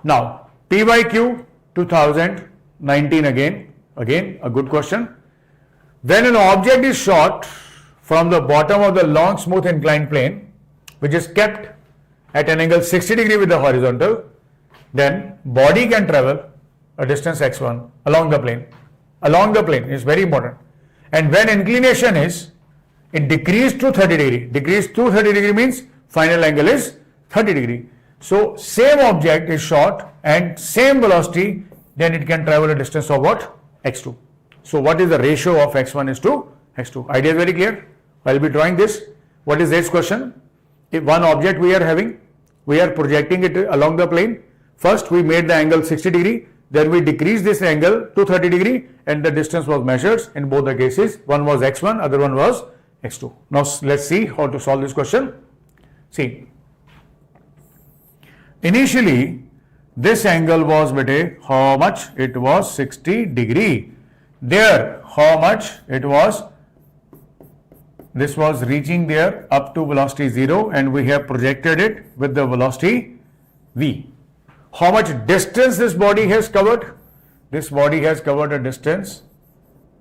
Now, PYQ 2019 again a good question. When an object is shot from the bottom of the long smooth inclined plane, which is kept at an angle 60 degree with the horizontal, then body can travel a distance x1 along the plane. Along the plane is very important. And when inclination is, it decreased to 30 degree. Decreased to 30 degree means final angle is 30 degree. So same object is shot and same velocity, then it can travel a distance of what? x2. So what is the ratio of x1 is to x2? Idea is very clear. I'll be drawing this. What is this question? If one object we are having, we are projecting it along the plane. First we made the angle 60 degree, then we decreased this angle to 30 degree and the distance was measured in both the cases. One was x1, other one was x2. Now let's see how to solve this question. See, initially this angle was how much? It was 60 degree. There, how much it was? This was reaching there up to velocity 0 and we have projected it with the velocity v. How much distance this body has covered? This body has covered a distance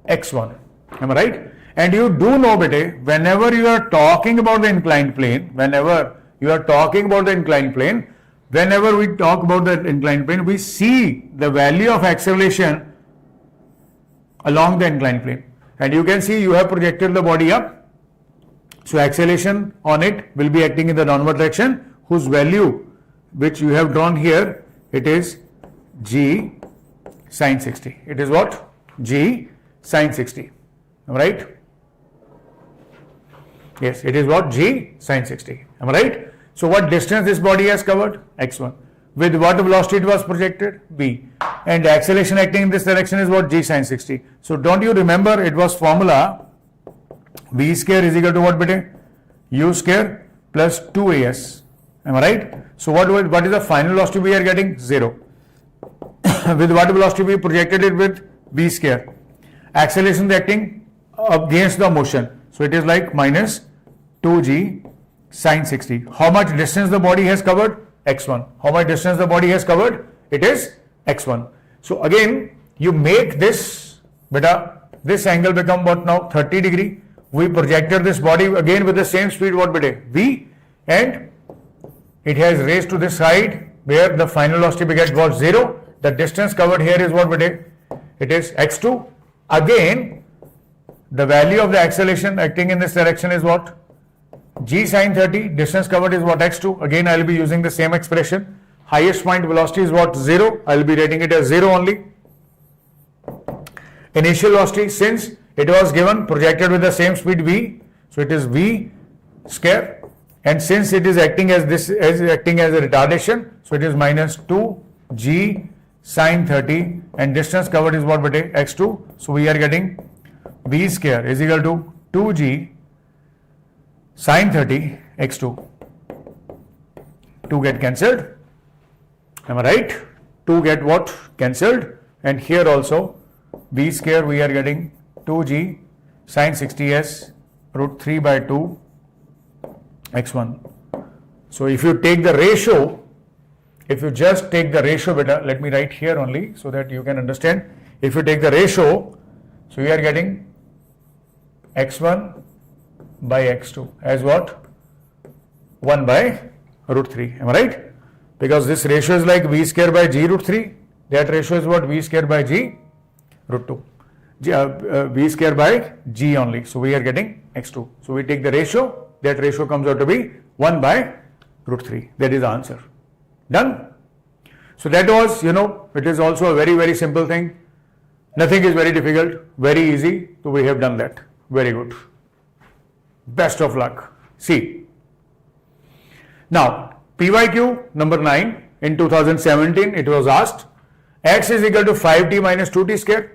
x1. Am I right? And you do know whenever you are talking about the inclined plane, whenever we talk about the inclined plane, we see the value of acceleration along the inclined plane. And you can see you have projected the body up. So acceleration on it will be acting in the downward direction, whose value which you have drawn here, it is g sine 60. It is what? G sine 60. Am I right? Yes, it is what? G sine 60. Am I right? So what distance this body has covered? x1. With what velocity it was projected? v. And the acceleration acting in this direction is what? G sine 60. So don't you remember it was formula v square is equal to what u square plus 2as. Am I right? So what is the final velocity we are getting? 0. With what velocity we projected it? With v square. Acceleration acting against the motion. So it is like minus 2g sine 60. How much distance the body has covered? x1. How much distance the body has covered? It is x1. So again you make this this angle become what now? 30 degree. We projected this body again with the same speed what v, and it has raised to this side where the final velocity was 0. The distance covered here is what it is x2. Again the value of the acceleration acting in this direction is what? G sine 30. Distance covered is what? x2. Again I will be using the same expression. Highest point velocity is what? 0. I will be rating it as 0 only. Initial velocity, since it was given projected with the same speed v, so it is v square, and since it is acting as a retardation, so it is minus 2g sine 30, and distance covered is what x2. So we are getting v square is equal to 2g sine 30 x2. 2 get cancelled. Am I right? 2 get what? Cancelled. And here also v square we are getting 2g sine 60 as root 3 by 2 x1. So if you take the ratio, if you just take the ratio, let me write here only so that you can understand. If you take the ratio, so we are getting x1 by x2 as what? 1 by root 3. Am I right? Because this ratio is like v square by g root 3. That ratio is what? V square by g root 2. V square by g only. So we are getting x2. So we take the ratio. That ratio comes out to be 1 by root 3. That is the answer. Done? So that was, it is also a very, very simple thing. Nothing is very difficult, very easy. So we have done that. Very good. Best of luck. See. Now, PYQ number 9 in 2017, it was asked, x is equal to 5t minus 2t square,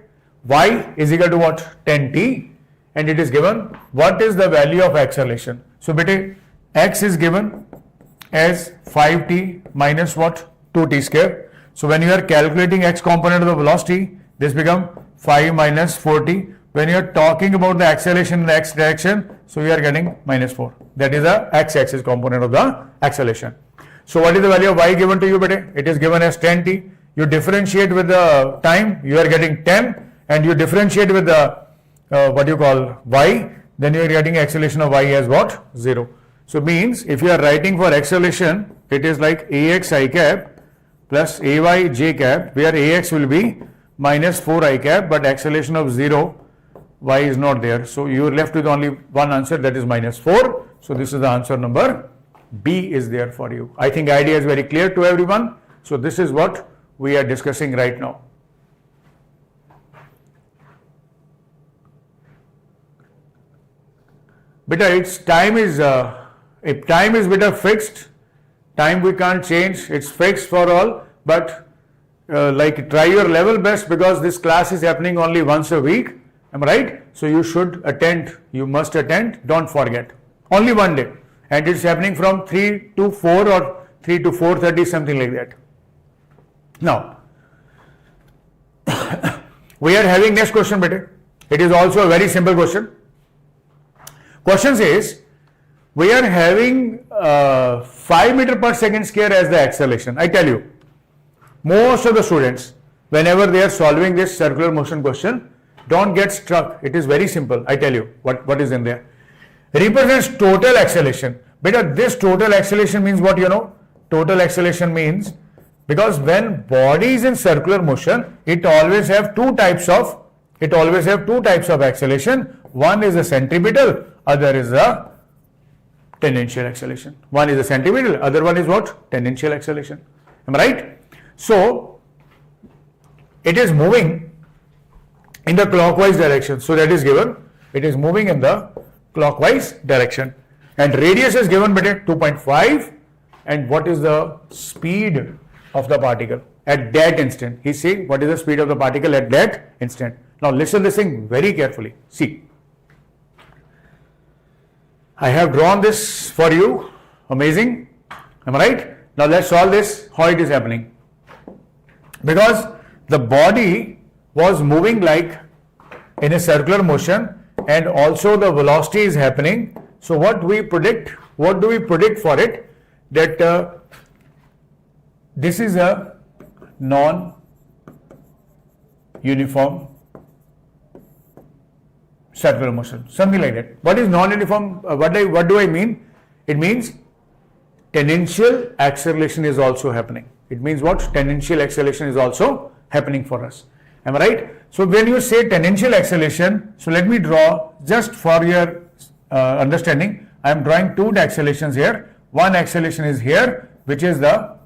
y is equal to what? 10t, and it is given what is the value of acceleration. So, beta, x is given as 5t minus what? 2t square. So, when you are calculating x component of the velocity, this becomes 5 minus 4t. When you are talking about the acceleration in the x direction, so you are getting minus 4. That is the x-axis component of the acceleration. So what is the value of y given to you, beta? It is given as 10t. You differentiate with the time, you are getting 10, and you differentiate with the y, then you are getting acceleration of y as what? 0. So means if you are writing for acceleration, it is like ax I cap plus ay j cap, where ax will be minus 4 I cap, but acceleration of 0, y is not there. So you are left with only one answer, that is minus 4. So this is the answer number B is there for you. I think idea is very clear to everyone. So this is what we are discussing right now. Beta, its time is if time is beta fixed, time we can't change, it's fixed for all, but like try your level best, because this class is happening only once a week. Am I right? So you should attend, you must attend, don't forget. Only one day. And it's happening from 3 to 4 or 3 to 4:30, something like that. Now, we are having next question, beta. It is also a very simple question. Question says, we are having 5 meter per second square as the acceleration. I tell you, most of the students, whenever they are solving this circular motion question, don't get struck. It is very simple. I tell you what is in there. Represents total acceleration. Beta, this total acceleration means what? Total acceleration means, because when body is in circular motion, it always have two types of acceleration. One is a centripetal, other is a tangential acceleration. One is a centripetal, other one is what? Tangential acceleration. Am I right? So it is moving in the clockwise direction. So that is given. It is moving in the clockwise direction. And radius is given by 2.5. And what is the speed of the particle at that instant? He is saying what is the speed of the particle at that instant. Now listen this thing very carefully. See, I have drawn this for you. Amazing. Am I right? Now let's solve this, how it is happening. Because the body was moving like in a circular motion, and also the velocity is happening. So what do we predict for it? That this is a non-uniform circular motion, something like that. What is non-uniform? What do I mean? It means tangential acceleration is also happening. It means what? Tangential acceleration is also happening for us. Am I right? So when you say tangential acceleration, so let me draw just for your understanding. I am drawing two accelerations here. One acceleration is here, which is the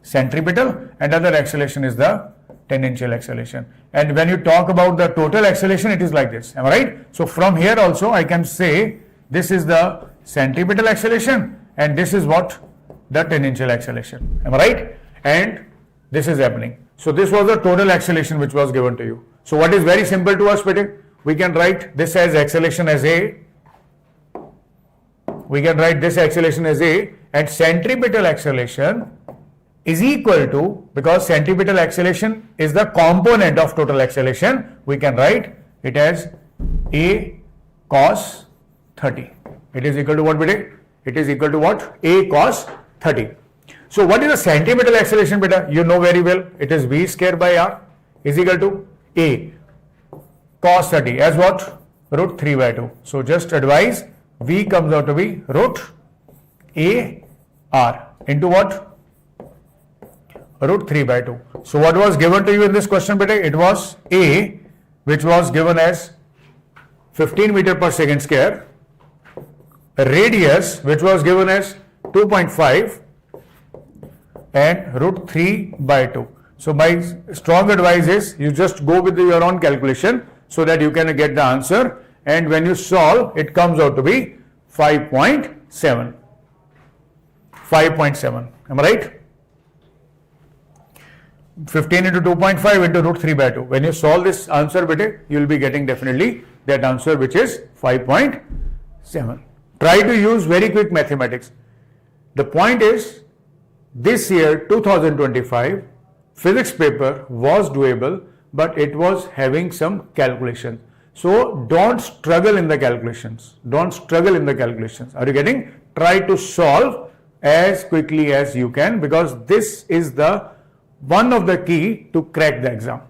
centripetal, and other acceleration is the tangential acceleration. And when you talk about the total acceleration, it is like this. Am I right? So from here also I can say this is the centripetal acceleration, and this is what? The tangential acceleration. Am I right? And this is happening. So this was the total acceleration which was given to you. So what is very simple to us, we can write this as acceleration as A. We can write this acceleration as A, and centripetal acceleration is equal to, because centripetal acceleration is the component of total acceleration, we can write it as A cos 30. It is equal to what, beta? It is equal to what? A cos 30. So what is the centripetal acceleration, beta? You know very well. It is V square by R is equal to A cos 30 as what? Root 3 by 2. So just advise, V comes out to be root A R into what? Root 3 by 2. So what was given to you in this question, beta? It was A, which was given as 15 meter per second square, radius, which was given as 2.5 and root 3 by 2. So my strong advice is you just go with your own calculation so that you can get the answer, and when you solve it comes out to be 5.7. 5.7. Am I right? 15 into 2.5 into root 3 by 2. When you solve this answer, you will be getting definitely that answer, which is 5.7. Try to use very quick mathematics. The point is, this year 2025 physics paper was doable, but it was having some calculations. So don't struggle in the calculations. Don't struggle in the calculations. Are you getting? Try to solve as quickly as you can, because this is the one of the key to crack the exam.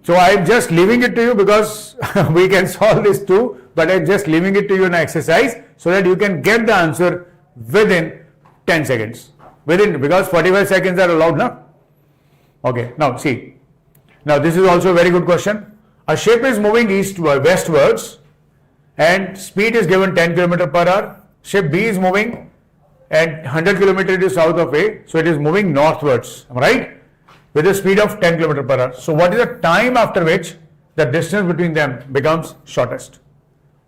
So I am just leaving it to you because we can solve this too, but I am just leaving it to you in an exercise so that you can get the answer within 10 seconds. Because 45 seconds are allowed now. Okay, now see. Now this is also a very good question. A ship is moving westwards and speed is given 10 km per hour. Ship B is moving and 100 km is south of A, so it is moving northwards, right? With a speed of 10 km per hour. So what is the time after which the distance between them becomes shortest?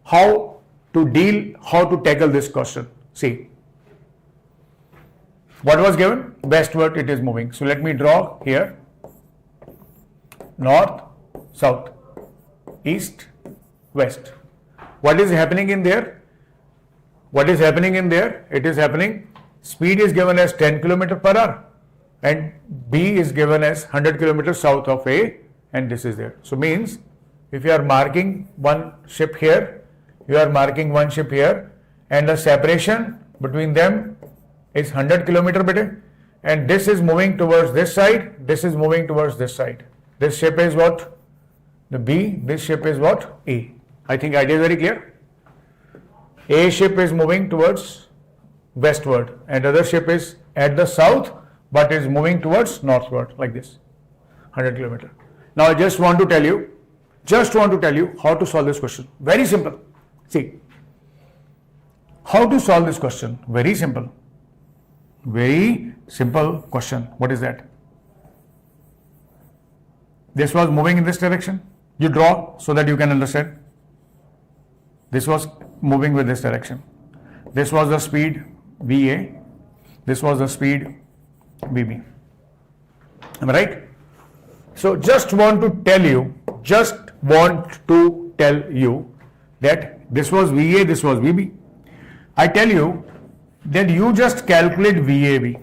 How to tackle this question? See, what was given? Westward it is moving. So let me draw here. North, south, east, west. What is happening in there? What is happening in there? It is happening, speed is given as 10 km per hour and B is given as 100 km south of A, and this is there. So means if you are marking one ship here, you are marking one ship here, and the separation between them is 100 km, and this is moving towards this side, this is moving towards this side. This ship is what? The B, this ship is what? A. I think idea is very clear. A ship is moving towards westward and other ship is at the south but is moving towards northward, like this, 100 km. Now I just want to tell you how to solve this question. Very simple. See, how to solve this question? Very simple. Very simple question. What is that? This was moving in this direction. You draw so that you can understand. This was moving with this direction. This was the speed VA. This was the speed VB. Am I right? So just want to tell you that this was VA, this was VB. I tell you that you just calculate VAB.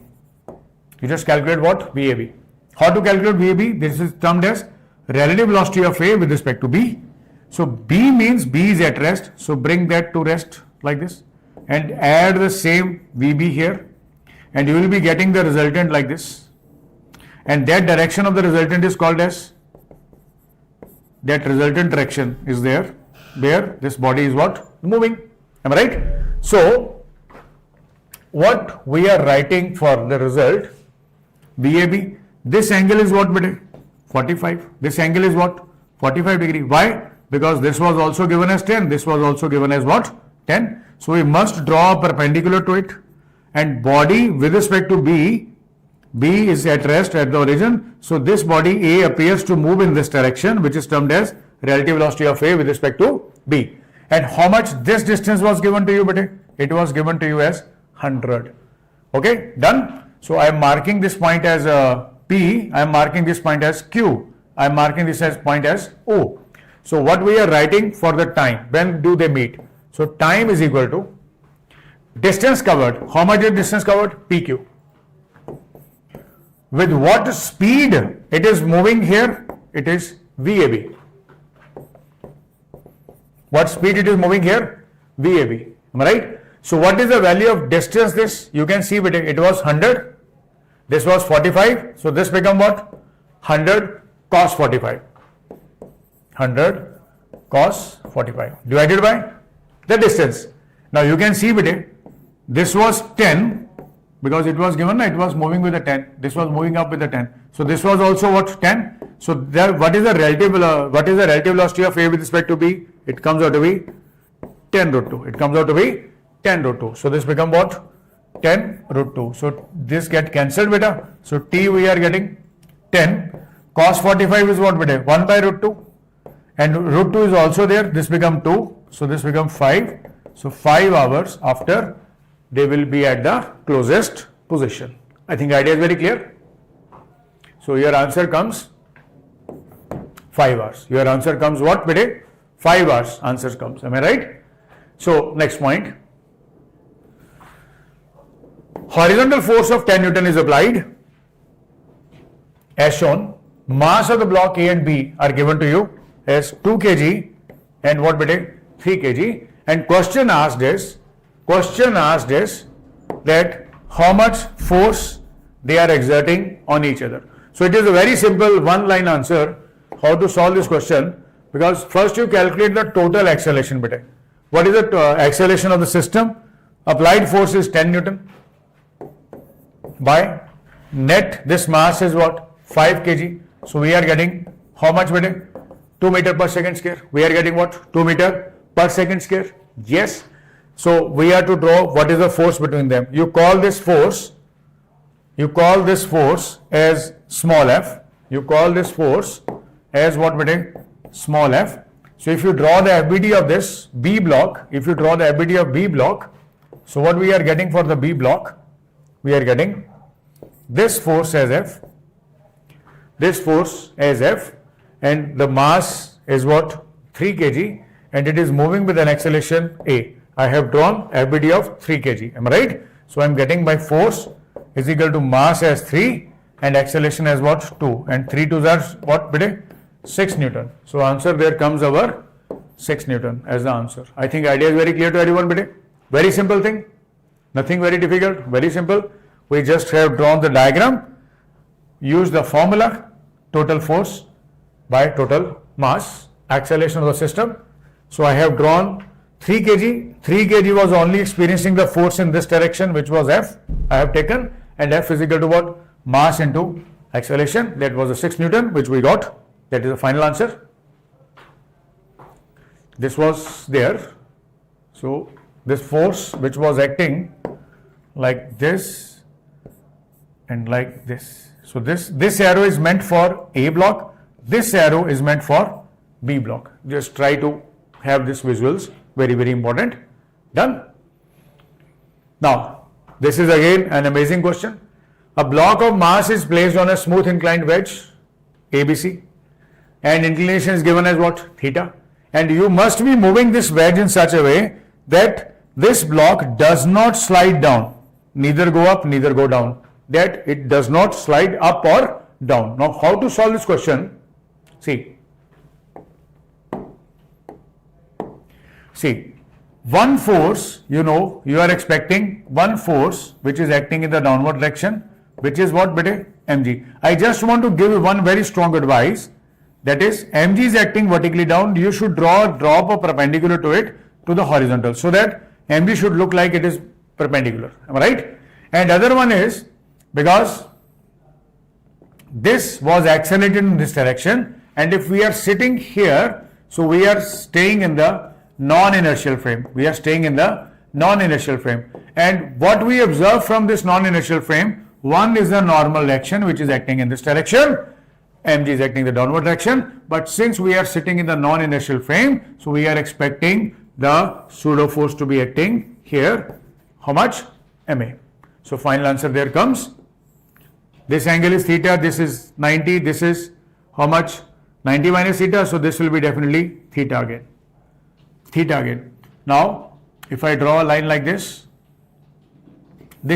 You just calculate what? VAB. How to calculate VAB? This is termed as relative velocity of A with respect to B. So B means B is at rest. So bring that to rest like this and add the same VB here, and you will be getting the resultant like this. And that direction of the resultant is called as, that resultant direction is there, where this body is what? Moving. Am I right? So what we are writing for the result, VAB, this angle is what? 45. This angle is what? 45 degree. Why? Because this was also given as 10, this was also given as what? 10. So we must draw a perpendicular to it, and body with respect to B is at rest at the origin. So this body A appears to move in this direction, which is termed as relative velocity of A with respect to B. And how much this distance was given to you, bete? It was given to you as 100. Okay, done. So I am marking this point as P, I am marking this point as Q, I am marking this as point as O. So what we are writing for the time, when do they meet? So time is equal to distance covered. How much is distance covered? PQ. With what speed it is moving here? It is VAB. What speed it is moving here? VAB. Am I right? So what is the value of distance this? You can see it was 100. This was 45. So this become what? 100 cos 45. 100 cos 45 divided by the distance. Now you can see this was 10 because it was given, it was moving with a 10. This was moving up with a 10. So this was also what? 10. So there, what is the relative velocity of A with respect to B? It comes out to be 10 root 2. It comes out to be 10 root 2. So this become what? 10 root 2. So this get cancelled beta. So t we are getting 10. Cos 45 is what beta? 1 by root 2. And root 2 is also there. This become 2. So this become 5. So 5 hours after they will be at the closest position. I think idea is very clear. So your answer comes 5 hours. Your answer comes what beta? 5 hours answer comes. Am I right? So next point. Horizontal force of 10 Newton is applied. As shown, mass of the block A and B are given to you as 2 kg and what beta? 3 kg. And question asked is that how much force they are exerting on each other. So it is a very simple one line answer how to solve this question, because first you calculate the total acceleration beta. What is the acceleration of the system? Applied force is 10 Newton by net this mass is what? 5 kg. So we are getting how much beta? 2 meter per second square. We are getting what? 2 meter per second square. Yes. So we have to draw what is the force between them. You call this force as small f. You call this force as what beta? Small f. So if you draw the FBD of this B block, so what we are getting for the B block? We are getting this force as F, and the mass is what? 3 kg, and it is moving with an acceleration A. I have drawn FBD of 3 kg. Am I right? So I am getting my force is equal to mass as 3 and acceleration as what? 2. And 3 2s are what beta? 6 Newton. So answer there comes our 6 Newton as the answer. I think idea is very clear to everyone beta. Very simple thing. Nothing very difficult. Very simple. We just have drawn the diagram. Use the formula total force by total mass, acceleration of the system. So I have drawn 3 kg. 3 kg was only experiencing the force in this direction, which was F. I have taken, and F is equal to what? Mass into acceleration. That was the 6 Newton, which we got. That is the final answer. This was there. So this force which was acting like this and like this. So this arrow is meant for A block. This arrow is meant for B block. Just try to have this visuals. Very, very important. Done. Now, this is again an amazing question. A block of mass is placed on a smooth inclined wedge, ABC, and inclination is given as what? Theta. And you must be moving this wedge in such a way that this block does not slide down, neither go up, neither go down. That it does not slide up or down. Now, how to solve this question? See, one force, you know, you are expecting one force which is acting in the downward direction, which is what beta? mg. I just want to give you one very strong advice. That is, mg is acting vertically down. You should draw a drop of perpendicular to it to the horizontal, so that mg should look like it is perpendicular. Am I right? And other one is because this was accelerated in this direction, and if we are sitting here, so we are staying in the non-inertial frame. And what we observe from this non-inertial frame, one is the normal action which is acting in this direction. Mg is acting in the downward direction. But since we are sitting in the non-inertial frame, so we are expecting the pseudo force to be acting here. How much? Ma. So final answer there comes. This angle is theta. This is 90. This is how much? 90 minus theta. So this will be definitely theta again. Now, if I draw a line like this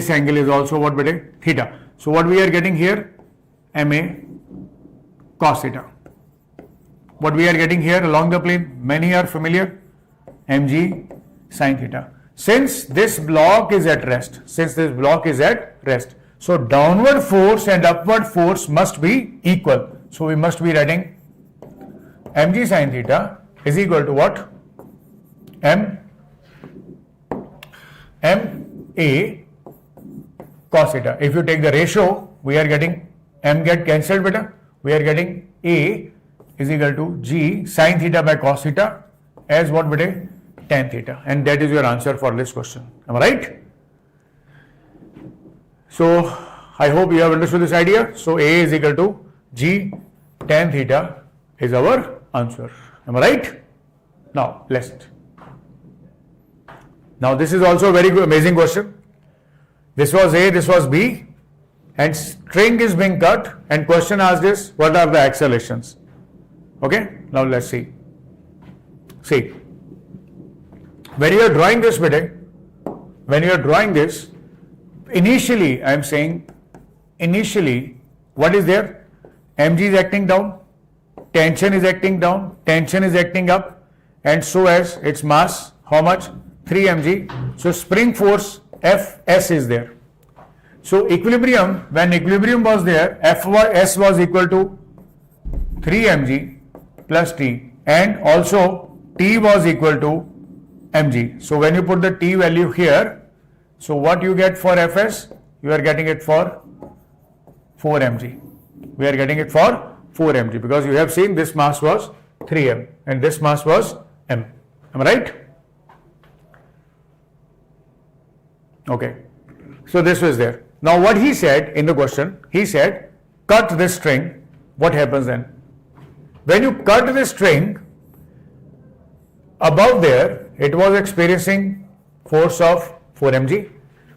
angle is also what beta? Theta. So what we are getting here? Ma cos theta. What we are getting here along the plane, many are familiar, mg sin theta. Since this block is at rest, so downward force and upward force must be equal. So we must be writing mg sin theta is equal to what? Ma cos theta. If you take the ratio, we are getting m get cancelled beta. We are getting A is equal to G sin theta by cos theta as what beta? tan theta, and that is your answer for this question. Am I right? So I hope you have understood this idea. So A is equal to G tan theta is our answer. Am I right? Now let's. Now this is also a very good, amazing question. This was A, this was B, and string is being cut, and question asked is what are the accelerations? Okay, now let's see. See, when you are drawing this initially I am saying initially what is there? Mg is acting down, tension is acting down, tension is acting up, and so as its mass, how much? 3 mg. So spring force Fs is there. So equilibrium, when equilibrium was there, Fs was equal to 3 mg plus T, and also T was equal to mg. So when you put the T value here, so what you get for Fs? You are getting it for 4 mg. We are getting it for 4 mg because you have seen this mass was 3m and this mass was m. Am I right? Okay. So this was there. Now what he said in the question, he said cut this string. What happens then? When you cut this string, above there it was experiencing force of 4 mg,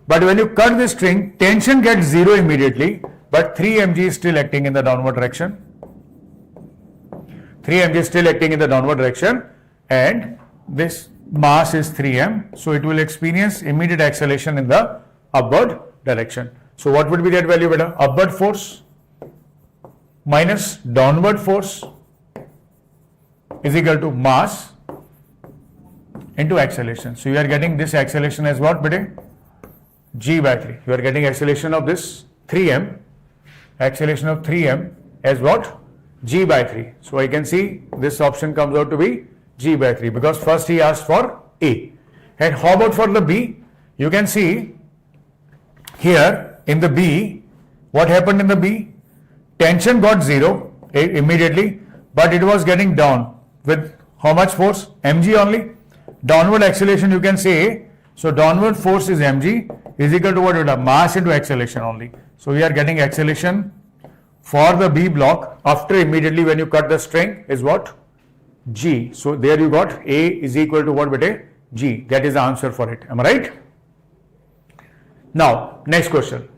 but when you cut this string, tension gets 0 immediately, but 3 mg is still acting in the downward direction. 3 mg is still acting in the downward direction, and this mass is 3m, so it will experience immediate acceleration in the upward direction. So what would be that value, beta? Upward force minus downward force is equal to mass into acceleration. So you are getting this acceleration as what, beta? G by 3. You are getting acceleration of this 3m, acceleration of 3m as what? G by 3. So I can see this option comes out to be G by 3 because first he asked for A. And how about for the B? You can see here in the B, what happened in the B? Tension got 0 immediately, but it was getting down with how much force? Mg only. Downward acceleration you can say, so downward force is mg is equal to what? Mass into acceleration only. So we are getting acceleration for the B block after immediately when you cut the string is what? G. So there you got A is equal to what, beta? G. That is the answer for it. Am I right? Now next question.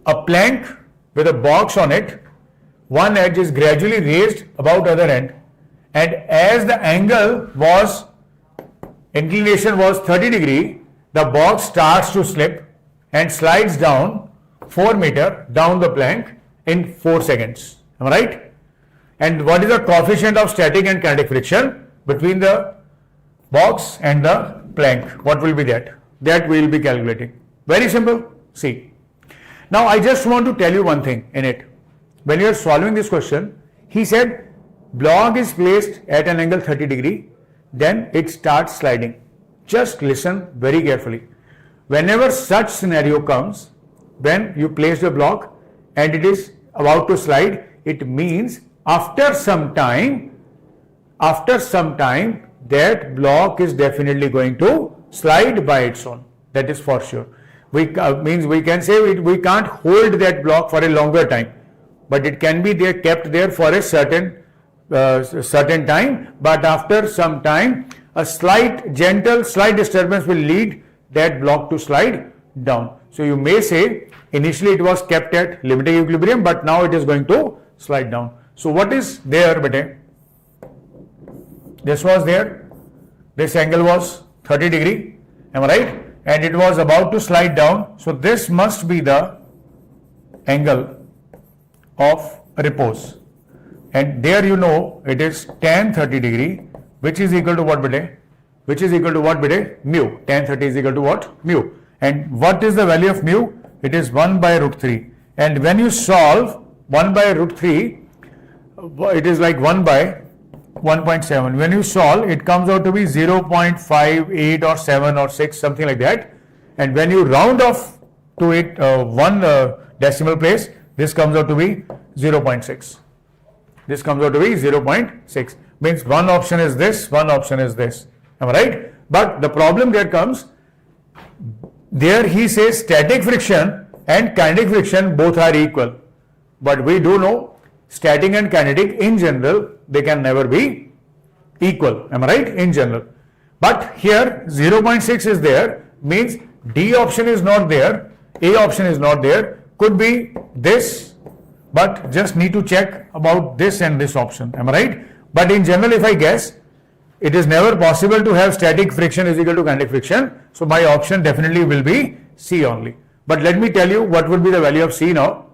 A plank with a box on it, one edge is gradually raised about other end, and as the angle was, inclination was 30 degree, the box starts to slip and slides down 4 meter down the plank in 4 seconds. Am I right? And what is the coefficient of static and kinetic friction between the box and the plank? What will be that? That we will be calculating. Very simple. See. Now I just want to tell you one thing in it. When you are solving this question, he said block is placed at an angle 30 degree, then it starts sliding. Just listen very carefully. Whenever such scenario comes, when you place the block and it is about to slide, it means after some time that block is definitely going to slide by its own. That is for sure. We can say we can't hold that block for a longer time, but it can be there, kept there for a certain time, but after some time a gentle slight disturbance will lead that block to slide down. So you may say initially it was kept at limiting equilibrium, but now it is going to slide down. So what is there, beta? This was there, this angle was 30 degree, am I right? And it was about to slide down, so this must be the angle of repose, and there you know it is tan 30 degree, which is equal to what, beta? Which is equal to what, beta? Mu. Tan 30 is equal to what? Mu. And what is the value of mu? It is 1 by root 3. And when you solve 1 by root 3, it is like 1 by 1.7. When you solve, it comes out to be 0.58 or 7 or 6, something like that. And when you round off to it one decimal place, this comes out to be 0.6. This comes out to be 0.6. Means one option is this, one option is this. Am I right? But the problem there comes, there he says static friction and kinetic friction both are equal. But we do know static and kinetic in general, they can never be equal. Am I right? In general. But here 0.6 is there, means D option is not there, A option is not there, could be this, but just need to check about this and this option. Am I right? But in general, if I guess, it is never possible to have static friction is equal to kinetic friction. So my option definitely will be C only. But let me tell you what would be the value of C now.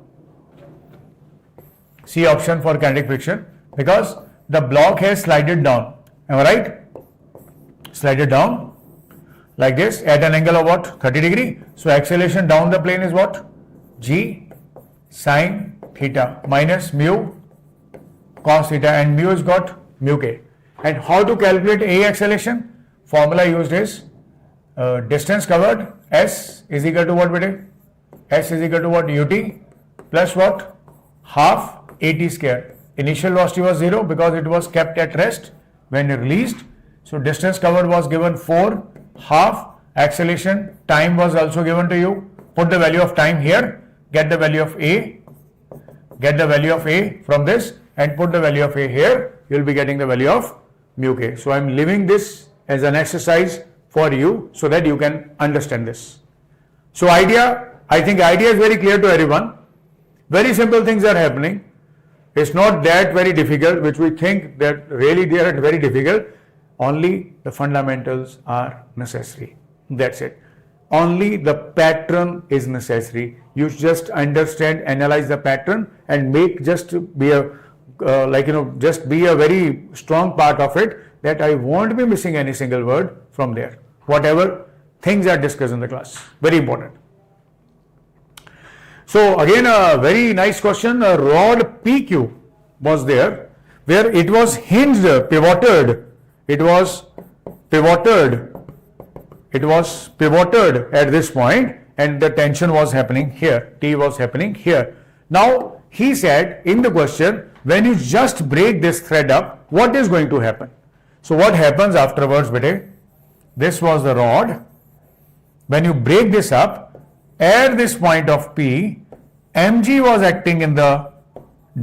C option for kinetic friction, because the block has slided down. Am I right? Slided down like this at an angle of what? 30 degree. So acceleration down the plane is what? G sine theta minus mu cos theta, and mu is got mu k. And how to calculate A acceleration? Formula used is distance covered, S is equal to what, beta? S is equal to what? Ut plus what? Half AT square. Initial velocity was 0 because it was kept at rest when released. So distance covered was given 4, half acceleration, time was also given to you. Put the value of time here, get the value of A, get the value of A from this, and put the value of A here, you will be getting the value of mu k. So I am leaving this as an exercise for you so that you can understand this. So I think idea is very clear to everyone. Very simple things are happening. It's not that very difficult, which we think that really they are very difficult. Only the fundamentals are necessary. That's it. Only the pattern is necessary. You just understand, analyze the pattern, and make just be a just be a very strong part of it, that I won't be missing any single word from there. Whatever things are discussed in the class. Very important. So again, a very nice question. A rod PQ was there, where it was hinged, pivoted. It was pivoted at this point, and the tension was happening here. T was happening here. Now he said in the question, when you just break this thread up, what is going to happen? So what happens afterwards, beta? This was the rod. When you break this up, at this point of P, mg was acting in the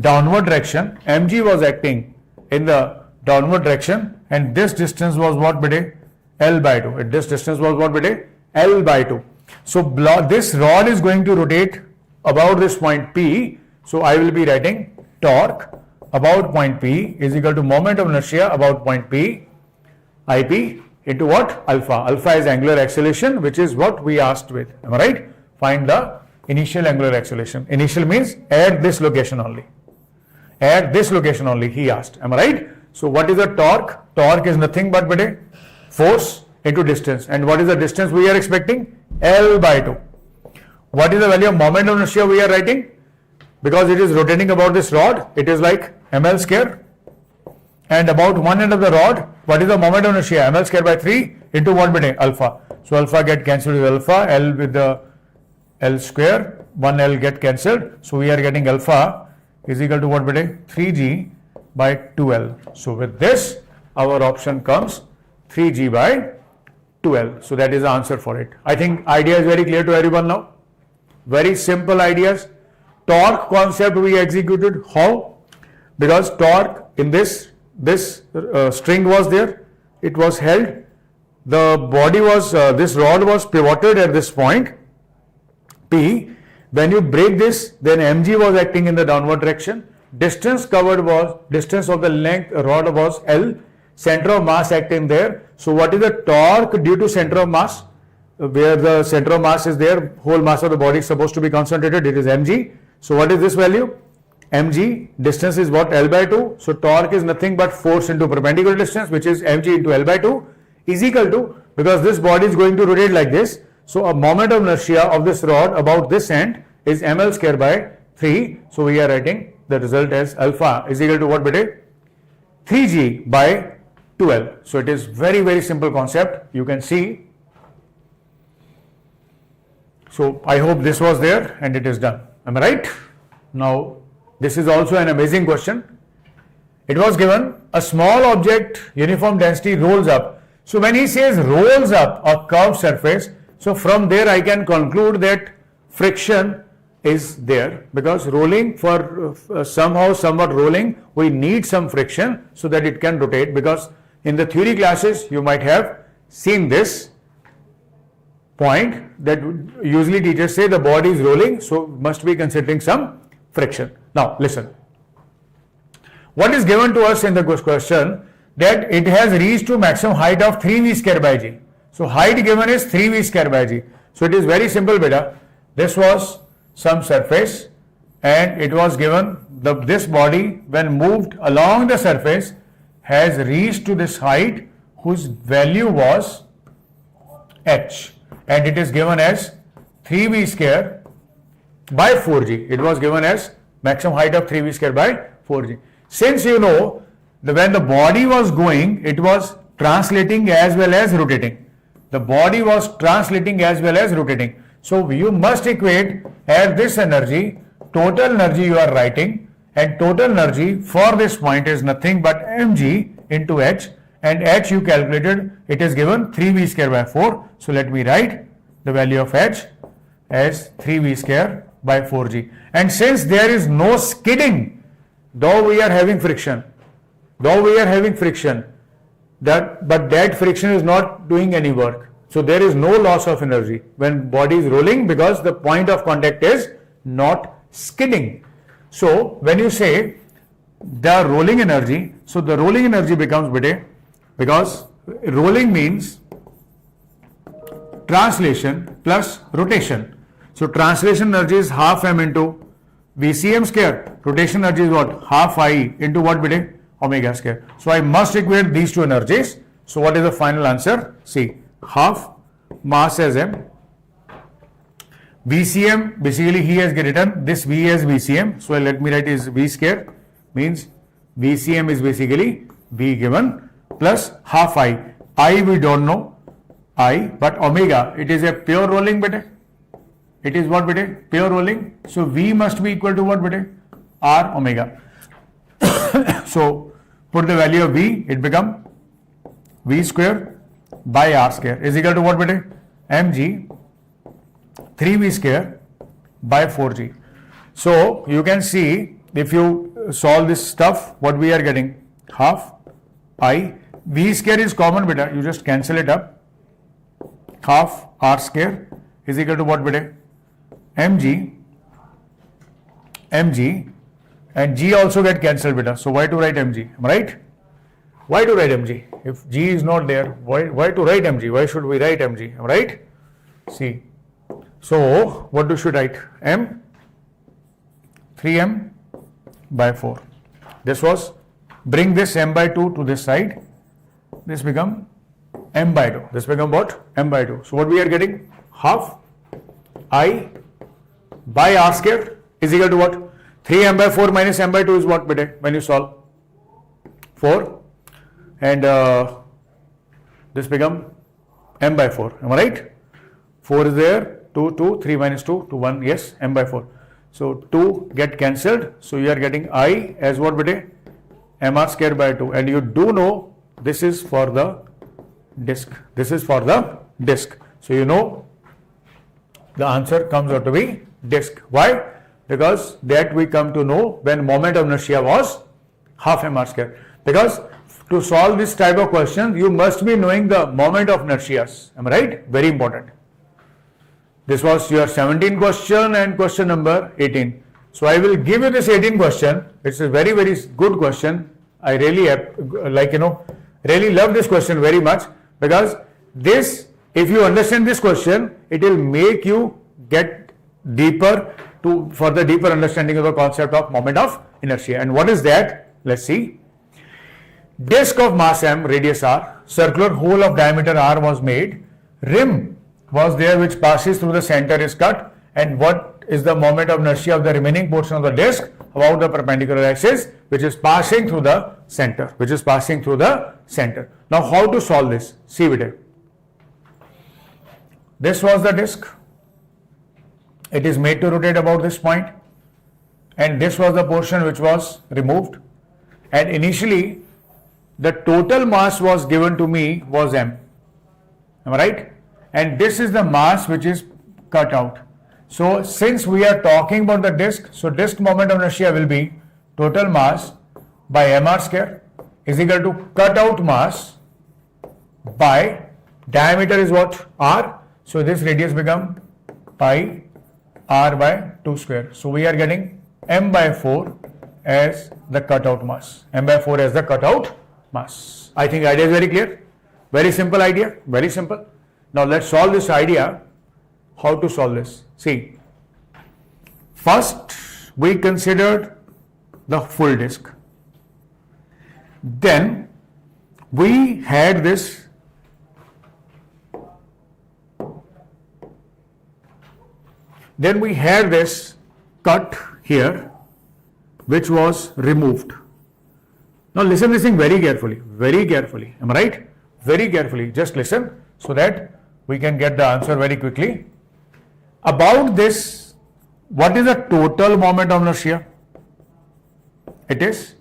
downward direction. Mg was acting in the downward direction, and this distance was what, beta? L by 2. This distance was what, beta? L by 2. So this rod is going to rotate about this point P. So I will be writing torque about point P is equal to moment of inertia about point P, IP into what? Alpha. Alpha is angular acceleration, which is what we asked with. Am I right? Find the initial angular acceleration. Initial means at this location only. At this location only he asked. Am I right? So what is the torque? Torque is nothing but beta, force into distance. And what is the distance we are expecting? L by 2. What is the value of moment of inertia we are writing? Because it is rotating about this rod, it is like ml square, and about one end of the rod, what is the moment of inertia? Ml square by 3 into what, beta? Alpha. So alpha get cancelled with alpha, L with the L square, 1L get cancelled. So we are getting alpha is equal to what, beta? 3G by 2L. So with this, our option comes 3G by 2L. So that is the answer for it. I think idea is very clear to everyone now. Very simple ideas. Torque concept we executed. How? Because torque in this string was there, it was held, the body was, this rod was pivoted at this point P. When you break this, then mg was acting in the downward direction. Distance covered was, distance of the length rod was L. Center of mass acting there. So what is the torque due to center of mass? Where the center of mass is there, whole mass of the body is supposed to be concentrated, it is mg. So what is this value? Mg, distance is what? L by 2. So torque is nothing but force into perpendicular distance, which is mg into L by 2 is equal to, because this body is going to rotate like this. So a moment of inertia of this rod about this end is ml square by 3. So we are writing the result as alpha is equal to what, beta? 3g by 2l. So it is very, very simple concept. You can see. So I hope this was there and it is done. Am I right? Now this is also an amazing question. It was given a small object, uniform density, rolls up. So when he says rolls up a curved surface, so from there I can conclude that friction is there, because rolling for somewhat rolling, we need some friction so that it can rotate, because in the theory classes you might have seen this point that usually teachers say the body is rolling, so must be considering some friction. Now listen, what is given to us in the question, that it has reached to maximum height of 3v square by g. So height given is 3v square by g. So it is very simple beta. This was some surface and it was given this body when moved along the surface has reached to this height whose value was h, and it is given as 3v square by 4g. It was given as maximum height of 3v square by 4g. Since you know when the body was going, it was translating as well as rotating. The body was translating as well as rotating. So you must equate at this energy, total energy you are writing, and total energy for this point is nothing but mg into h, and h you calculated, it is given 3v square by 4. So let me write the value of h as 3v square by 4g. And since there is no skidding, though we are having friction, but that friction is not doing any work. So there is no loss of energy when body is rolling, because the point of contact is not skidding. So when you say the rolling energy, so the rolling energy becomes beta, because rolling means translation plus rotation. So translation energy is half m into VCM square. Rotation energy is what? Half I into what beta? Omega square. So I must equate these two energies. So what is the final answer? See, half mass as m, VCM, basically he has written this V as VCM, so let me write is V square, means VCM is basically V given plus half I we don't know I, but omega, it is a pure rolling beta, it is what beta? Pure rolling, so V must be equal to what beta? R omega. So put the value of V, it become V square by R square is equal to what beta? Mg 3V square by 4g. So you can see, if you solve this stuff, what we are getting? Half I, V square is common beta, you just cancel it up. Half R square is equal to what beta? Mg, and G also get cancelled beta. So why to write Mg, right? Why to write Mg? If G is not there, why to write Mg? Why should we write Mg, right? See, so what should write? M 3m by 4. This was, bring this m by 2 to this side, this become m by 2. This become what? M by 2. So what we are getting? Half I by R square is equal to what? 3m by 4 minus m by 2 is what beta when you solve? 4, and this become m by 4, am I right? 4 is there, 2, 3 minus 2 to 1, yes, m by 4. So 2 get cancelled, so you are getting I as what beta? mr square by 2, and you do know this is for the disk, this is for the disk. So you know the answer comes out to be disk. Why? Because that we come to know when moment of inertia was half mr square. Because to solve this type of question, you must be knowing the moment of inertia. Am I right? Very important. This was your 17 question and question number 18. So I will give you this 18 question. It's a very, very good question. I really really love this question very much, because this, if you understand this question, it will make you get deeper for the deeper understanding of the concept of moment of inertia. And what is that? Let's see. Disk of mass m, radius r, circular hole of diameter r was made, rim was there which passes through the center is cut, and what is the moment of inertia of the remaining portion of the disk about the perpendicular axis which is passing through the center, Now how to solve this? See it. This was the disk. It is made to rotate about this point, and this was the portion which was removed, and initially the total mass was given to me was m. Am I right? And this is the mass which is cut out. So since we are talking about the disk, so disk moment of inertia will be total mass by mr square is equal to cut out mass by diameter is what? R. So this radius become pi r by 2 square. So we are getting m by 4 as the cutout mass. M by 4 as the cutout mass. I think idea is very clear. Very simple idea. Very simple. Now let's solve this idea. How to solve this? See, first we considered the full disk. Then we had this cut here which was removed. Now listen this thing very carefully, am I right? Very carefully, just listen so that we can get the answer very quickly. About this, what is the total moment of inertia? It is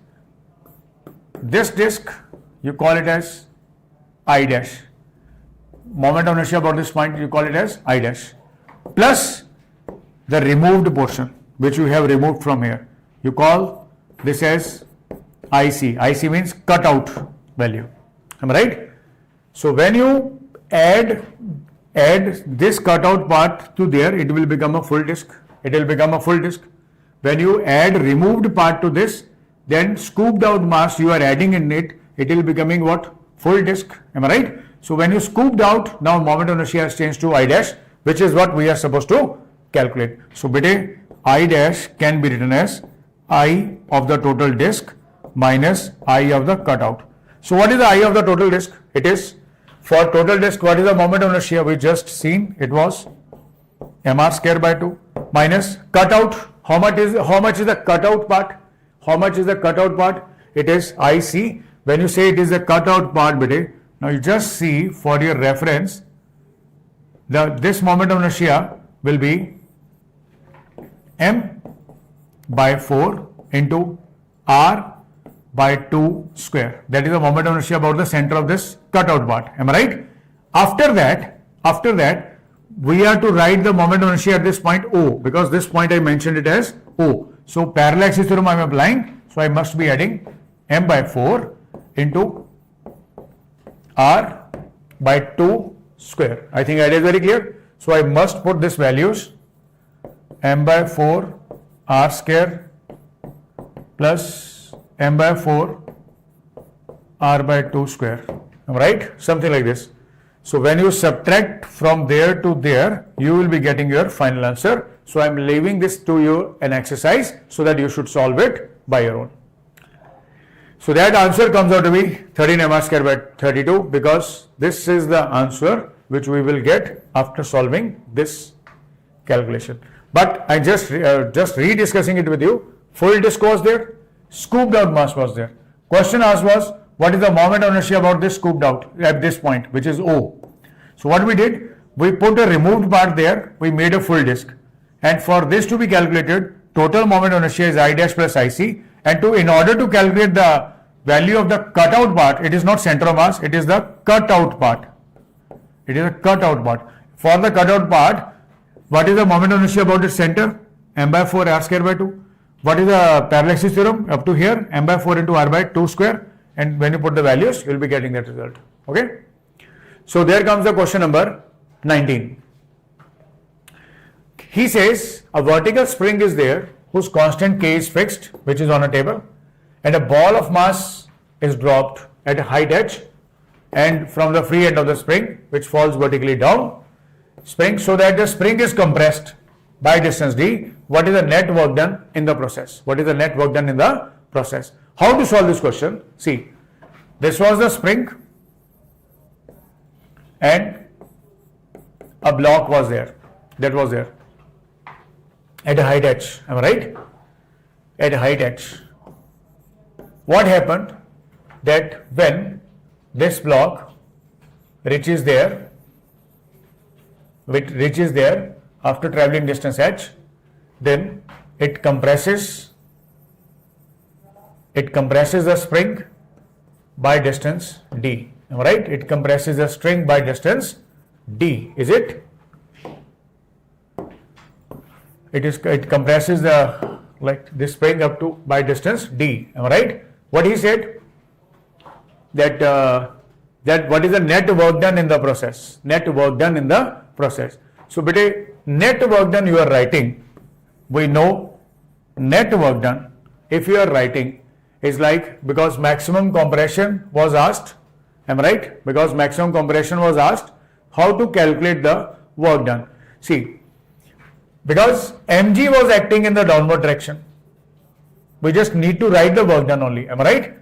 this disk, you call it as I dash. Moment of inertia about this point, you call it as I dash. Plus the removed portion, which you have removed from here. You call this as IC. IC means cut out value. Am I right? So when you add this cutout part to there, it will become a full disk. It will become a full disk. When you add removed part to this, then scooped out mass you are adding in it, it will becoming what? Full disk. Am I right? So when you scooped out, now moment of inertia has changed to I dash, which is what we are supposed to calculate. So bete I dash can be written as I of the total disk minus I of the cutout. So what is the I of the total disk? It is for total disk, what is the moment of inertia? We just seen it was mr square by 2 minus cutout. How much is the cutout part? How much is the cutout part? It is IC. When you say it is the cutout part, bete, now you just see for your reference, this moment of inertia will be m by 4 into r by 2 square. That is the moment of inertia about the center of this cutout part. Am I right? After that, we are to write the moment of inertia at this point O, because this point I mentioned it as O. So parallel axis theorem I am applying. So I must be adding m by 4 into r by 2 square. I think idea is very clear. So I must put this values m by 4 r square plus m by 4 r by 2 square. Right? Something like this. So when you subtract from there to there, you will be getting your final answer. So I am leaving this to you an exercise so that you should solve it by your own. So that answer comes out to be 13 mr square by 32, because this is the answer which we will get after solving this calculation. But I just rediscussing it with you. Full disk was there, scooped out mass was there. Question asked was, what is the moment of inertia about this scooped out at this point, which is O. So what we did, we put a removed part there, we made a full disk. And for this to be calculated, total moment of inertia is I dash plus IC. And in order to calculate the value of the cutout part, it is not center of mass, it is the cutout part. It is a cutout part. For the cutout part, what is the moment of inertia about its center? M by 4 r square by 2. What is the parallel axis theorem up to here? M by 4 into r by 2 square. And when you put the values, you will be getting that result. Okay. So there comes the question number 19. He says a vertical spring is there whose constant K is fixed, which is on a table, and a ball of mass is dropped at a height h and from the free end of the spring, which falls vertically down spring, so that the spring is compressed by distance d. What is the net work done in the process? What is the net work done in the process? How to solve this question? See, this was the spring and a block was there, that was there at a height h, am I right? At a height h. What happened that when this block reaches there after traveling distance h, then it compresses the spring by distance d. Am I right? It compresses the string by distance d. Is it? It compresses the this spring up to by distance d. Am I right? What he said? That what is the net work done in the process? Net work done in the process. So, beta, net work done you are writing. We know net work done. If you are writing is like, because maximum compression was asked. Am I right? Because maximum compression was asked, how to calculate the work done? See, because mg was acting in the downward direction, we just need to write the work done only. Am I right?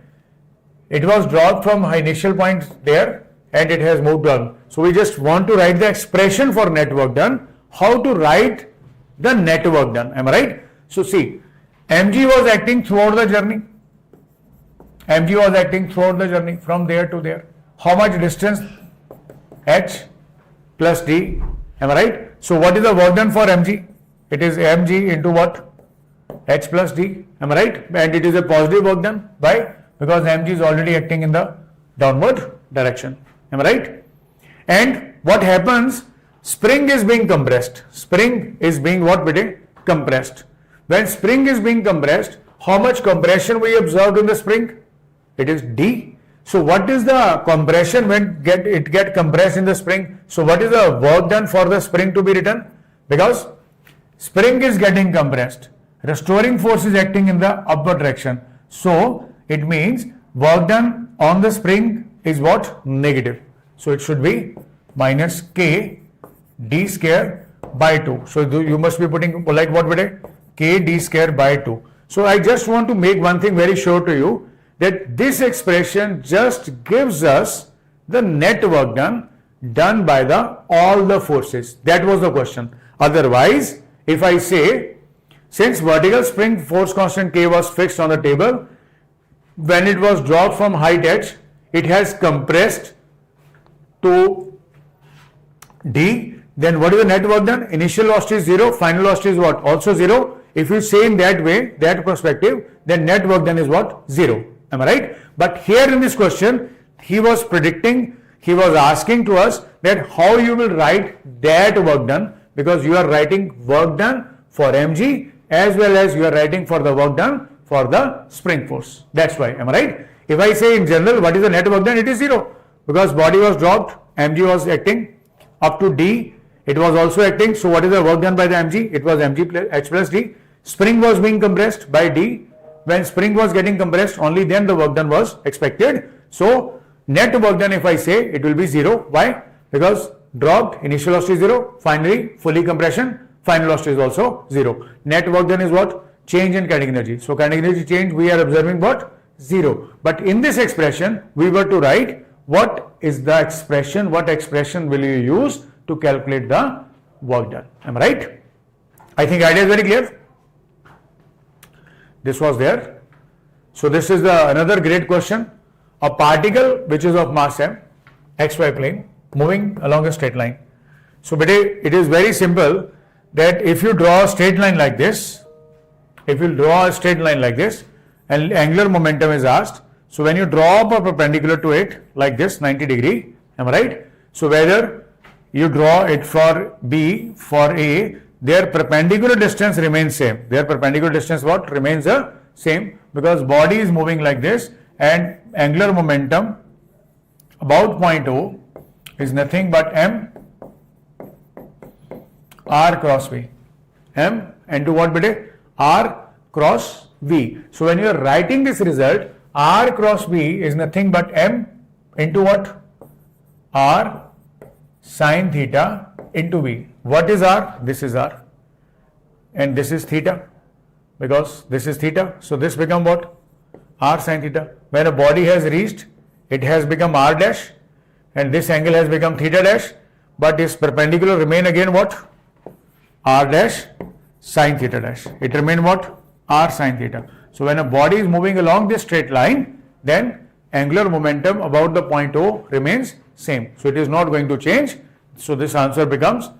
It was dropped from initial point there and it has moved down. So we just want to write the expression for net work done. How to write the net work done? Am I right? So see, mg was acting throughout the journey. Mg was acting throughout the journey from there to there. How much distance? H plus d. Am I right? So what is the work done for mg? It is mg into what? H plus d. Am I right? And it is a positive work done. Why? Because mg is already acting in the downward direction. Am I right? And what happens? Spring is being compressed. Spring is being what, beta? Compressed. When spring is being compressed, how much compression we observed in the spring? It is d. So what is the compression when it get compressed in the spring? So what is the work done for the spring to be written? Because spring is getting compressed. Restoring force is acting in the upward direction. So it means work done on the spring is what? Negative. So it should be minus k d square by 2. So you must be putting like what beta? K d square by 2. So I just want to make one thing very sure to you, that this expression just gives us the net work done by all the forces. That was the question. Otherwise, if I say, since vertical spring force constant K was fixed on the table, when it was dropped from height h, it has compressed to d, then what is the net work done? Initial velocity is 0, final velocity is what? Also 0. If you say in that way, that perspective, then net work done is what? 0. Am I right? But here in this question, he was predicting, he was asking to us that how you will write that work done, because you are writing work done for mg as well as you are writing for the work done for the spring force. That's why. Am I right? If I say in general, what is the net work done? It is 0, because body was dropped, mg was acting up to d, it was also acting. So what is the work done by the mg? It was mg plus h plus d. Spring was being compressed by d. When spring was getting compressed, only then the work done was expected. So net work done, if I say, it will be 0. Why? Because dropped, initial velocity is 0, finally fully compression, final velocity is also 0. Net work done is what? Change in kinetic energy. So kinetic energy change, we are observing what? 0. But in this expression, we were to write what is the expression, what expression will you use to calculate the work done. Am I right? I think idea is very clear. This was there. So this is another great question. A particle which is of mass m, xy plane, moving along a straight line. So it is very simple that if you draw a straight line like this, and angular momentum is asked, so when you draw up a perpendicular to it like this, 90 degree, am I right? So whether you draw it for B, for A, their perpendicular distance remains same. Their perpendicular distance what? Remains the same, because body is moving like this and angular momentum about point O is nothing but m r cross V. M into what beta? R cross V. So when you are writing this result, r cross V is nothing but m into what? R sine theta into V. What is r? This is r. And this is theta, because this is theta. So this become what? R sine theta. When a body has reached, it has become r dash, and this angle has become theta dash, but its perpendicular remain again what? R dash sine theta dash. It remain what? R sine theta. So when a body is moving along this straight line, then angular momentum about the point O remains same. So it is not going to change. So this answer becomes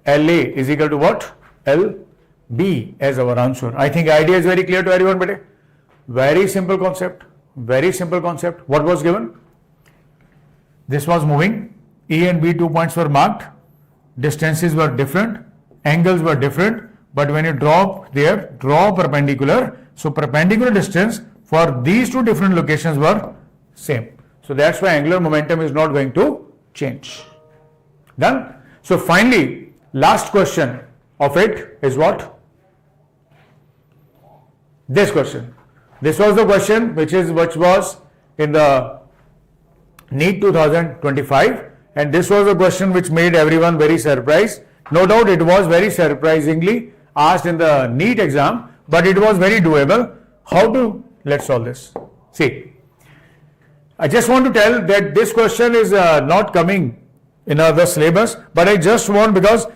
LA is equal to what? LB as our answer. I think idea is very clear to everyone, but very simple concept. Very simple concept. What was given? This was moving. E and B 2 points were marked. Distances were different. Angles were different. But when you drop there, draw perpendicular. So perpendicular distance for these two different locations were same. So that's why angular momentum is not going to change. Done? So finally, last question of it is what? This question. This was the question which was in the NEET 2025, and this was a question which made everyone very surprised. No doubt it was very surprisingly asked in the NEET exam, but it was very doable. How to let's solve this? See, I just want to tell that this question is not coming in the syllabus, but I just want, because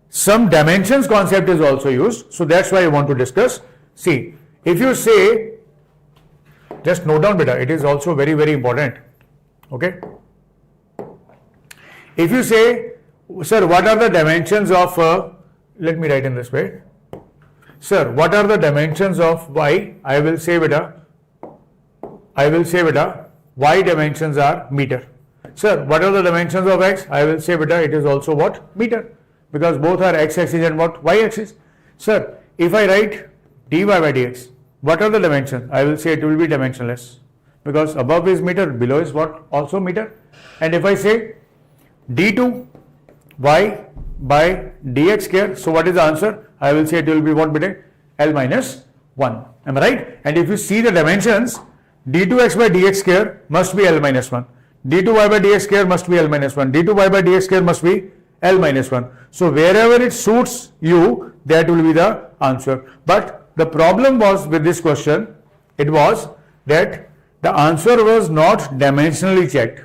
some dimensions concept is also used, so that's why I want to discuss. See, if you say, just note down beta, it is also very, very important. Okay. If you say, sir, what are the dimensions of, let me write in this way. Sir, what are the dimensions of y? I will say beta, y dimensions are meter. Sir, what are the dimensions of x? I will say beta, it is also what? Meter. Because both are x-axis and what? Y-axis. Sir, if I write dy by dx, what are the dimensions? I will say it will be dimensionless. Because above is meter, below is what? Also meter. And if I say d2 y by dx square, so what is the answer? I will say it will be what beta? L minus 1. Am I right? And if you see the dimensions, d2x by dx square must be L minus 1. d2y by dx square must be L minus 1. d2y by dx square must be L minus 1. So wherever it suits you, that will be the answer. But the problem was with this question, it was that the answer was not dimensionally checked.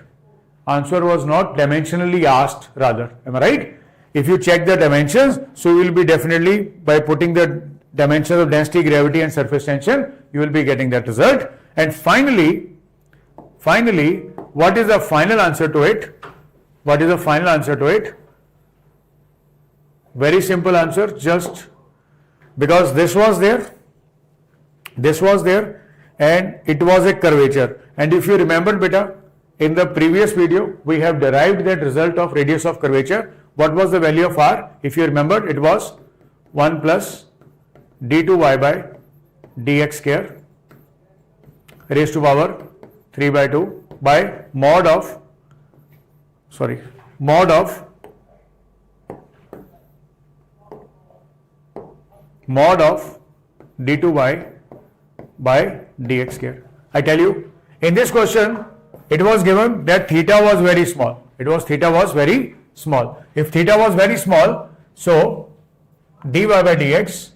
Answer was not dimensionally asked rather. Am I right? If you check the dimensions, so you will be definitely, by putting the dimensions of density, gravity and surface tension, you will be getting that result. And finally, what is the final answer to it? What is the final answer to it? Very simple answer, just because this was there, and it was a curvature. And if you remember beta, in the previous video, we have derived that result of radius of curvature. What was the value of r? If you remember, it was 1 plus d2y by dx square raised to power 3 by 2 by mod of d2y by dx square. I tell you, in this question, it was given that theta was very small. Theta was very small. If theta was very small, so dy by dx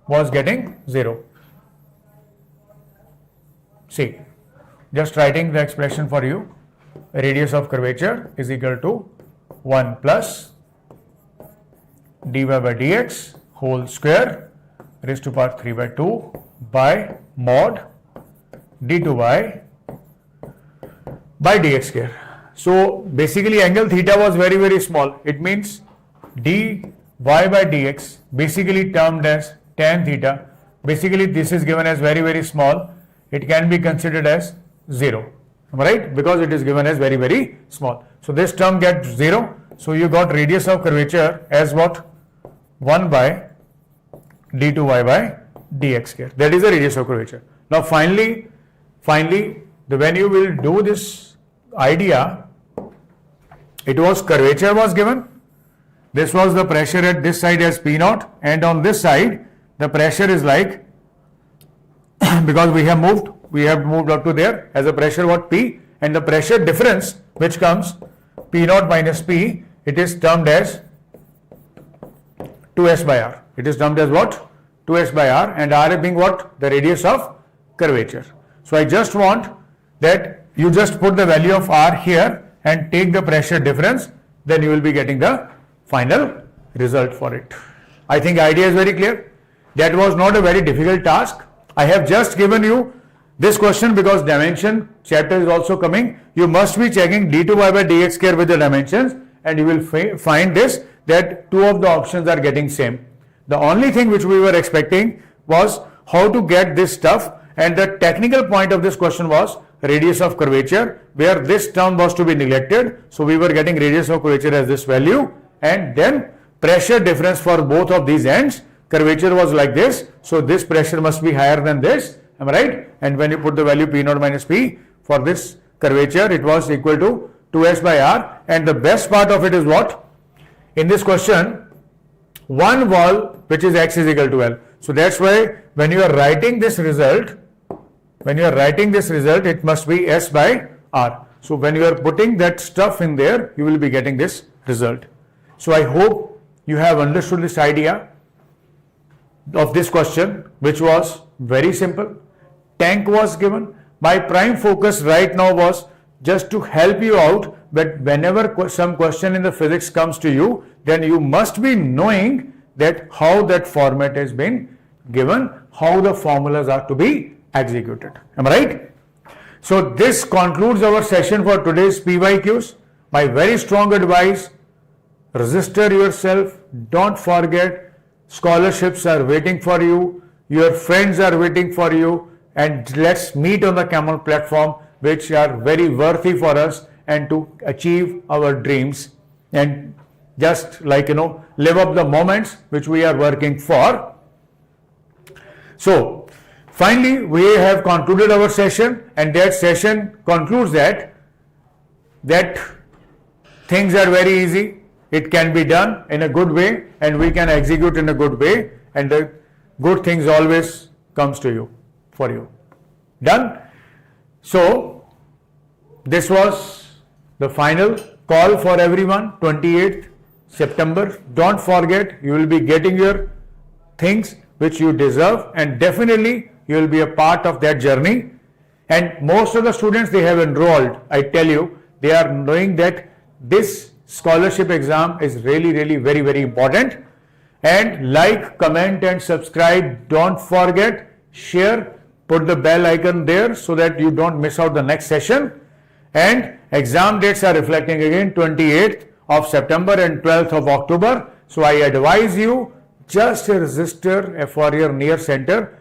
was getting 0. See, just writing the expression for you. Radius of curvature is equal to 1 plus dy by dx whole square raised to power 3 by 2 by mod d2y by dx square. So basically angle theta was very, very small. It means dy by dx basically termed as tan theta. Basically this is given as very, very small. It can be considered as 0. Am I right? Because it is given as very, very small. So this term gets 0. So you got radius of curvature as what? 1 by d2y by dx square. That is the radius of curvature. Now finally, when you will do this idea, it was curvature was given. This was the pressure at this side as P0, and on this side the pressure is like because we have moved up to there as a pressure what P, and the pressure difference which comes P0 minus P, it is termed as 2s by r. It is termed as what? 2s by r, and r being what? The radius of curvature. So I just want that you just put the value of r here and take the pressure difference, then you will be getting the final result for it. I think idea is very clear. That was not a very difficult task. I have just given you this question because dimension chapter is also coming. You must be checking d2y by dx square with the dimensions, and you will find this, that two of the options are getting same. The only thing which we were expecting was how to get this stuff, and the technical point of this question was radius of curvature, where this term was to be neglected. So we were getting radius of curvature as this value, and then pressure difference for both of these ends. Curvature was like this, so this pressure must be higher than this, am I right? And when you put the value P naught minus P for this curvature, it was equal to 2S by R. And the best part of it is what? In this question, one wall which is X is equal to L. So that's why when you are writing this result, it must be S by R. So when you are putting that stuff in there, you will be getting this result. So I hope you have understood this idea of this question, which was very simple. Tank was given. My prime focus right now was just to help you out, but whenever some question in the physics comes to you, then you must be knowing that how that format has been given, how the formulas are to be executed. Am I right? So this concludes our session for today's PYQs. My very strong advice, register yourself. Don't forget, scholarships are waiting for you. Your friends are waiting for you. And let's meet on the Camel platform, which are very worthy for us and to achieve our dreams and just like, live up the moments which we are working for. So finally, we have concluded our session, and that session concludes that things are very easy. It can be done in a good way, and we can execute in a good way, and the good things always comes to you, for you. Done? So this was the final call for everyone, 28th September. Don't forget, you will be getting your things which you deserve, and definitely you will be a part of that journey. And most of the students, they have enrolled. I tell you, they are knowing that this scholarship exam is really very, very important. And like, comment and subscribe. Don't forget, share, put the bell icon there so that you don't miss out the next session. And exam dates are reflecting again 28th of September and 12th of October. So I advise you, just register for your near center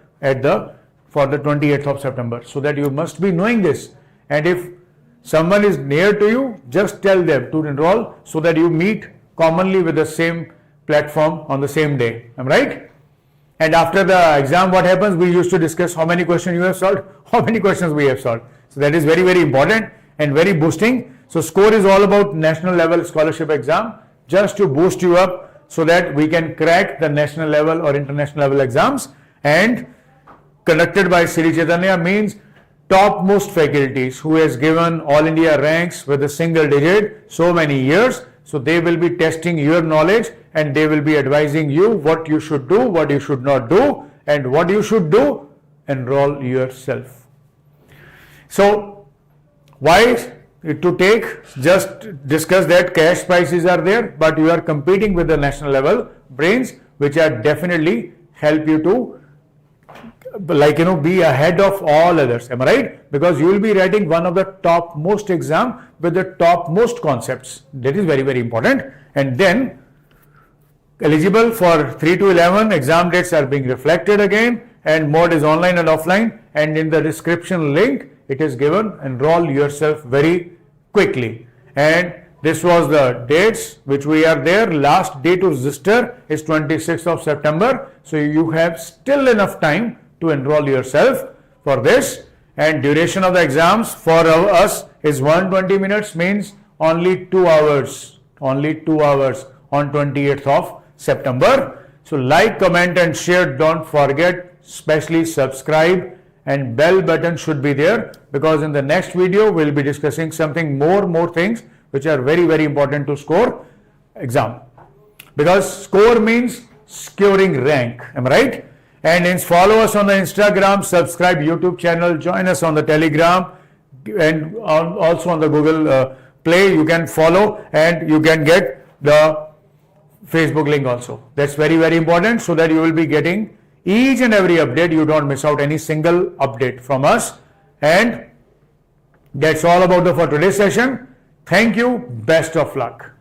for the 28th of September, so that you must be knowing this. And if someone is near to you, just tell them to enroll so that you meet commonly with the same platform on the same day. Am I right? And after the exam, what happens? We used to discuss how many questions you have solved, how many questions we have solved. So that is very, very important and very boosting. So score is all about national level scholarship exam, just to boost you up so that we can crack the national level or international level exams. And conducted by Sri Chaitanya means topmost faculties who has given all India ranks with a single digit so many years. So they will be testing your knowledge, and they will be advising you what you should do, what you should not do, and what you should do, enroll yourself. So why to take? Just discuss that cash prizes are there, but you are competing with the national level brains, which are definitely help you to be ahead of all others. Am I right? Because you will be writing one of the topmost exam with the topmost concepts. That is very, very important. And then eligible for 3 to 11 exam dates are being reflected again, and mode is online and offline, and in the description link it is given. Enroll yourself very quickly. And this was the dates which we are there. Last day to register is 26th of September. So you have still enough time to enroll yourself for this. And duration of the exams for us is 120 minutes, means only 2 hours. Only 2 hours on 28th of September. So like, comment and share. Don't forget, especially subscribe, and bell button should be there, because in the next video we'll be discussing something more things which are very, very important to score exam, because score means securing rank. Am I right? And follow us on the Instagram, subscribe YouTube channel, join us on the Telegram, and also on the Google Play you can follow, and you can get the Facebook link also. That's very, very important, so that you will be getting each and every update. You don't miss out any single update from us. And that's all about for today's session. Thank you. Best of luck.